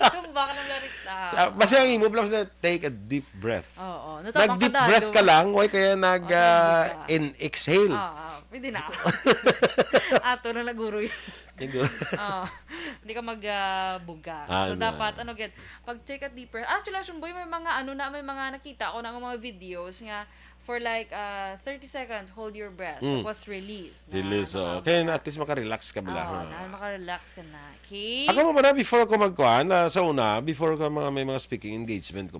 Speaker 2: Tumba ka ng larita.
Speaker 1: Basta ang imo lang na take a deep breath.
Speaker 2: Oo.
Speaker 1: Nag-deep breath ka lang, why kaya nag-exhale.
Speaker 2: Pwede na. Ato na naguro yun. Hindi ka magbuga. So dapat pag take a deep breath. Actually, Action Boy, may mga nakita ko na mga videos nga for like 30 seconds, hold your breath. Tapos release.
Speaker 1: Release, kaya at least makarelax ka bala.
Speaker 2: Makarelax ka na. Okay?
Speaker 1: Ako mo na, before ko magkuhan, sa una, before ko may mga speaking engagement ko,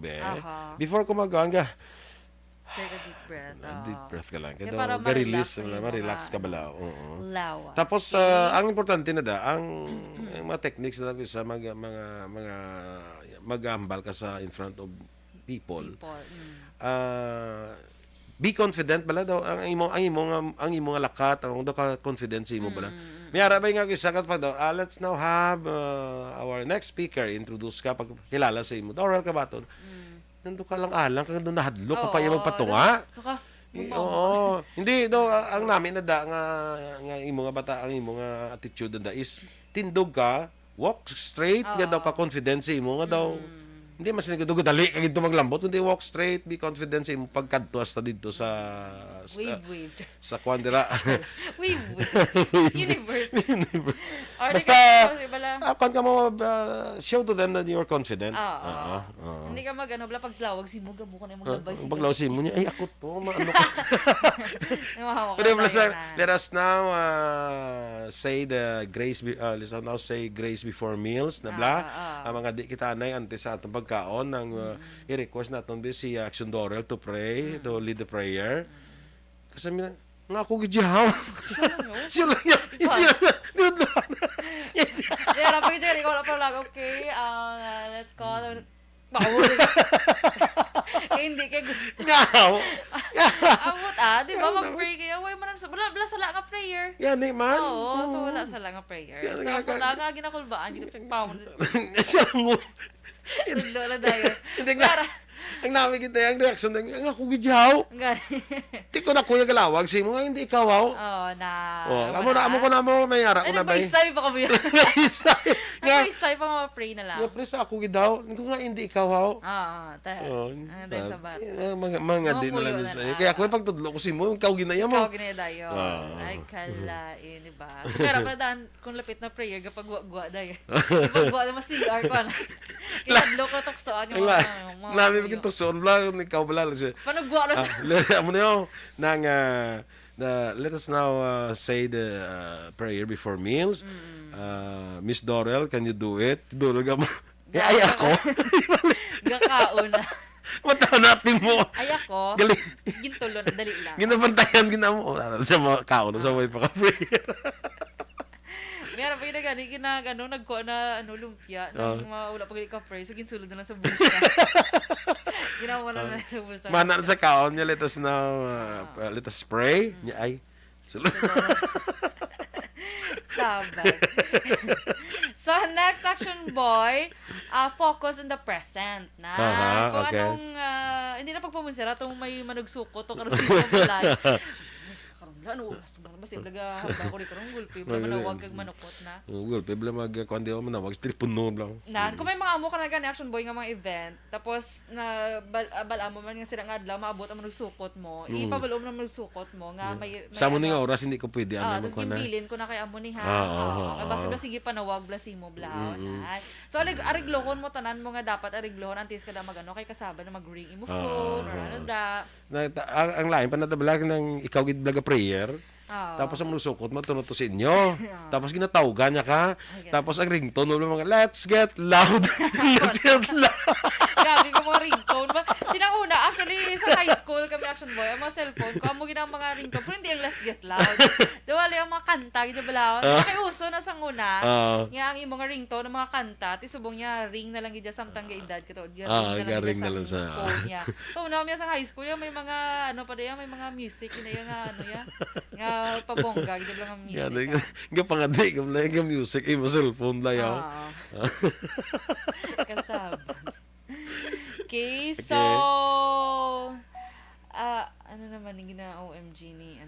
Speaker 1: before ko magkuhan ka,
Speaker 2: take a deep breath.
Speaker 1: deep breath ka lang.
Speaker 2: Kaya
Speaker 1: Kaya
Speaker 2: para
Speaker 1: ma-release,
Speaker 2: ma-relax
Speaker 1: ma-relax ka bala.
Speaker 2: Lawa.
Speaker 1: Tapos, ang importante na ang mga techniques na sa mga mag-ambal ka sa in front of people. Be confident bala daw ang imong lakat ang daw ka confident sa imo bala. Mayara ba nga gisakat pa daw, let's now have our next speaker introduce ka pag kilala sa imo. Dorel Cabatu. Nando ka lang alang kag doon nahadlok ka pa yung magpatunga. Oo. Hindi do ang namin na nga imo nga bata ang imo nga attitude na is tindog ka, walk straight, nga daw ka confident sa imo nga daw. Hindi mas nagdugo dali kag dito maglambot, hindi walk straight, be confident sa imo pagkadto hasta dito sa
Speaker 2: wave.
Speaker 1: Sa kwandira.
Speaker 2: wave. Universe.
Speaker 1: Basta kan ka mo show to them that you're confident.
Speaker 2: Hindi ka bala pagtawag si mo gabo ka na maglabay si.
Speaker 1: Paglaw si mo niya ay ako to maano ko. Pero let us now say the grace let's now say grace before meals na bla. Ang mga di kita anay ante sa atong pagkaon ng i-request naton si Aksyon Dorel to pray, to lead the prayer. Kasi nga ako gijaw. Siya lang yan.
Speaker 2: Yeah, rapid yun. Ikaw lang pala. Okay, let's call. Bawal. Hindi kayo gusto. Amot di ba? Mag-pray kayo. Way man sa wala sala nga prayer.
Speaker 1: Yan man.
Speaker 2: Oo, so wala sala nga prayer. So wala nga ginakulbaan, ginapawon.
Speaker 1: Siya mo.
Speaker 2: Tudlo na dayo.
Speaker 1: Hindi nga. Ang namin kita yung reaction ng ako gijaw. Hindi ko na kuya galawag si mo hindi ikaw aw. Amo ko na mo mayara ko na ba.
Speaker 2: Ano ba isay pa kami? Ano isay pa mo pray na lang.
Speaker 1: Ya pray sa ako gidaw. Ko nga hindi ikaw aw.
Speaker 2: Dahil sa bat.
Speaker 1: Mga din na lang sa. Kaya ako pagtudlo ko si mo ikaw ginaya mo.
Speaker 2: Ikaw ginaya dayo. Ay kalain di ba? Pero pa daan kung lapit na prayer kapag gwa dayo. Kapag gwa na CR ko na. Kinadlo ko tuksoan yung mga
Speaker 1: ito son lang ikaw bala siya.
Speaker 2: Panugwa na siya.
Speaker 1: Amo niyo nang let us now say the prayer before meals. Miss Dorel, can you do it? Dorel ka mo. Ay ako.
Speaker 2: Gakaon na.
Speaker 1: Mata natin mo.
Speaker 2: Ay ako.
Speaker 1: Galing.
Speaker 2: Gintulo na dali lang.
Speaker 1: Ginabantayan ginamo sa mga kaon sa way pa ka prayer.
Speaker 2: Meron pa yung ginagano, nagkuha na lumpia, nang wala pag ka-pray, so ginsulod na lang sa bulsa. Ginawa na lang sa bulsa.
Speaker 1: Manan sa kaon niya, let us now, let us pray. Ay, sulod.
Speaker 2: Sabag. So, next action boy, focus on the present na. Kung anong, hindi na pagpamunsira, itong may manugsukot, o karoon siya balay. Ano oras to ba kasi blaga ba ko ri karong gulpi bla manawag kag manukot na.
Speaker 1: Gulpi bla mag kundi mo manawag telepono bla.
Speaker 2: Nan kung may mga amo ka na gani action boy nga mga event tapos na bala mo man nga sila nga adlaw maabot ang magsukot mo. Ipabalo mo na magsukot mo nga may
Speaker 1: sa mo nga oras hindi ko pwede ano
Speaker 2: mo ko na. Tapos gimbilin ko na kay amo ni ha. Basta bla sige panawag bla simo bla. So ariglohon mo tanan mo nga dapat ariglohon antes ka da magano kay kasaba na mag-ring imo phone or ano da.
Speaker 1: Ang lain pa natablag ng ikaw gid blaga prayer. Tapos ang lusukot mo tuno to sa inyo. Tapos ginatawgan niya ka. Tapos ang ringtone mo mga let's get loud. Let's get loud.
Speaker 2: Gabi ko mga ringtone ba? Sinauna actually sa high school school kami action boy, ang mga cellphone ko, amo ginang mga ringtone, pero hindi ang Let's Get Loud. Diwali ang mga kanta, ginabalawon. Nakiuso na sang una, nga ang imong ringtone, ang mga kanta, tisubong niya, ring na lang gidya samtang gaedad ka to. Ring na lang sa phone niya. So, una niya sa high school, may mga, ano pa diya, may mga music, yun yung ano yan, nga pabongga, gidya lang ang music.
Speaker 1: Nga pangadi, nga music, mo cellphone na yaw.
Speaker 2: Kasaban. Okay, so, ano naman yung gina-OMG ni,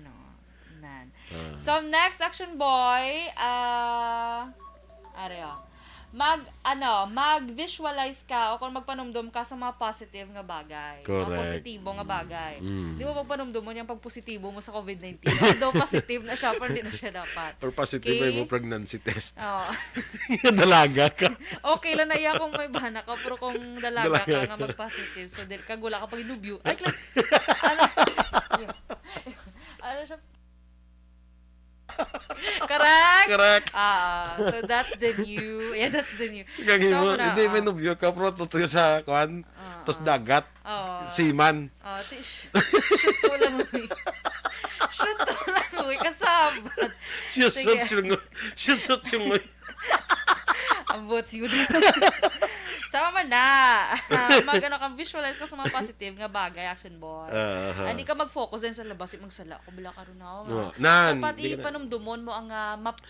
Speaker 2: nan. So, next action boy, mag-visualize ka o kung magpanumdum ka sa mga positive nga bagay.
Speaker 1: Correct.
Speaker 2: Mga positibo nga bagay. Di mo magpanumdum mo yung pag-positibo mo sa COVID-19. Although positive na siya, pero hindi na siya dapat.
Speaker 1: Or positive
Speaker 2: Okay?
Speaker 1: mo pregnancy test.
Speaker 2: Oo.
Speaker 1: Dalaga ka.
Speaker 2: Okay lang na iya kung may bana ka, pero kung dalaga ka nga mag-positive, so dahil kagula ka pag inubyo. Ay, ano? Ano siya? Correct? So that's the new. Yeah, that's the new.
Speaker 1: Gagawin mo, hindi may nubyo ka, pero tutuyo sa kuhan, tos dagat, siman.
Speaker 2: Shoot ko lang mo. Shoot ko lang mo. Kasabat.
Speaker 1: Shoot yung
Speaker 2: Ambot siyo din. Sama man na. Mag-ano kang visualize ka sa mga positive nga bagay, action boy. Hindi ka mag-focus din sa labas, magsala ko bila ka rin ako. Dapat ipanumdumon mo ang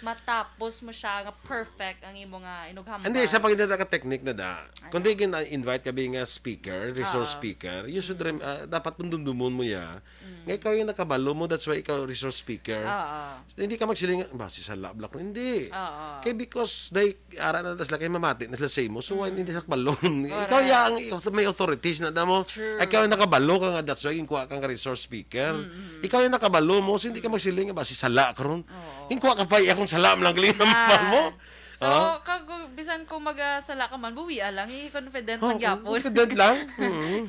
Speaker 2: matapos mo siya nga perfect ang imo nga inughambal.
Speaker 1: Hindi, sa pagdada ka technique na da. Kung di invite ka being a speaker, resource speaker, you should dapat pundumdumon mo ya. Nga ikaw yung nakabalo mo, that's why ikaw resource speaker. Hindi ka magsiling, ba, si Sala, black mo. Hindi. Kaya because ara na tas lakay mamati, nas lasay mo, so hindi sa balon. Ikaw yang may authorities na mo. Ikaw yung nakabalo ka nga, that's why yung kuha kang resource speaker. Ikaw yung nakabalo mo, so hindi ka magsiling, ba, si Sala karon. Yung kuha ka pa, akong Sala lang galinampan mo.
Speaker 2: So, bisan ko magsala ka man, buwi lang. Confident lang yapon.
Speaker 1: Confident lang.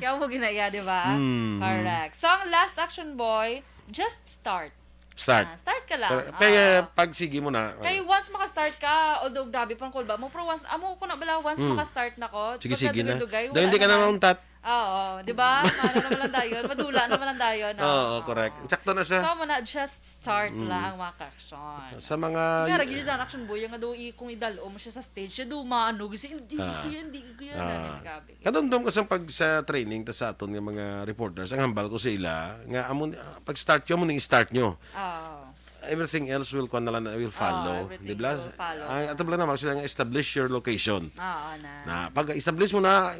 Speaker 2: Kaya mo ginaya, di ba? Correct. So, ang last action boy, just start. Start ka lang.
Speaker 1: Kaya pag sige mo na.
Speaker 2: Kaya once maka-start ka, although grabe pang call ba mo, pero once maka-start na ko,
Speaker 1: sige na. Dahil hindi ka na mauntat.
Speaker 2: Oo, di ba? Ano naman lang dayon, madula naman lang dayon.
Speaker 1: Oo, correct. Sakto na siya.
Speaker 2: So, mo na just start lang mga action.
Speaker 1: Sa mga...
Speaker 2: Kaya ragin na action boy, yung nga daw kung idalo mo siya sa stage, siya daw maano, kasi hindi ko yan. Grabe.
Speaker 1: Kadamdam ka sa training, ta sa aton ng mga reporters, ang hambal ko sa ila, nga pag start nyo, muning start nyo. Everything else will follow. Di ba? Ang ato lang naman sila nga establish your location. Pag establish mo na,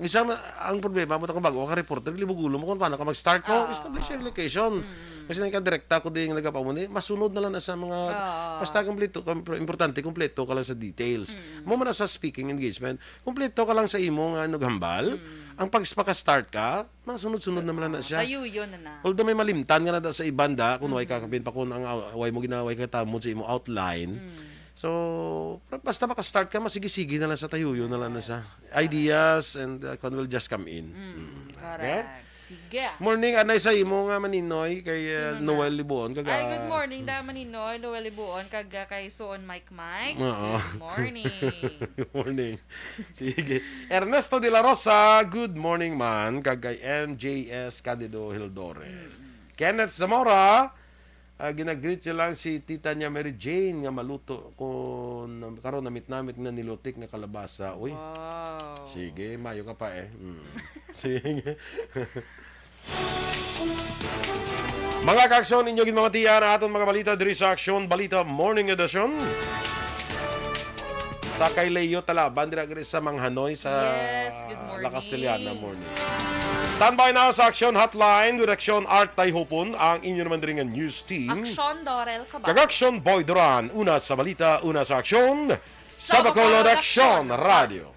Speaker 1: ang problema mo kung bago ka reporter, libugulo mo kung paano ka mag-start mo, establish your location. Kasi nang direkta ko din nagapaw mo ni, masunod na lang na sa mga basta kompleto, importante kompleto ka lang sa details. Mo man sa speaking engagement, kompleto ka lang sa imong naghambal. Ang pagpaka-start ka, masunod-sunod naman na siya.
Speaker 2: Tayo yun na.
Speaker 1: Although may malimtan nga na sa ibanda, kung way kakabin pa kung ang way mo ginaway ka tamo sa imong outline. So, basta maka-start ka, masigig-sige na lang sa tayo yun na lang na sa ideas and will just come in.
Speaker 2: Correct. Okay? Sige.
Speaker 1: Morning, anay sa imo nga maninoy kay Noel Libuon.
Speaker 2: Ay, good morning da maninoy, Noel Libuon, kay Suon Mike. Good morning.
Speaker 1: Good morning. Sige. Ernesto de la Rosa, good morning man. Kagay MJS Candido Hildore. Kenneth Zamora, ginagreet siya lang si tita niya Mary Jane nga maluto kung karon namit-namit na nilutik na kalabasa. Uy.
Speaker 2: Wow.
Speaker 1: Sige, mayo ka pa eh. Sige. Mga ka-aksyon, inyo mga tiyan aton mga balita diri sa Aksyon Balita Morning Edition. Sa kay Leo Talaban dira sa Manghanoy sa La Castellana morning. Standby na sa Aksyon Hotline with Aksyon Art Tayhopon ang inyo naman diri nga news team.
Speaker 2: Aksyon Dorel Cabatu.
Speaker 1: Kag-Aksyon Boy Duran, una sa balita, una sa aksyon. Sa Bacolod Aksyon Radio.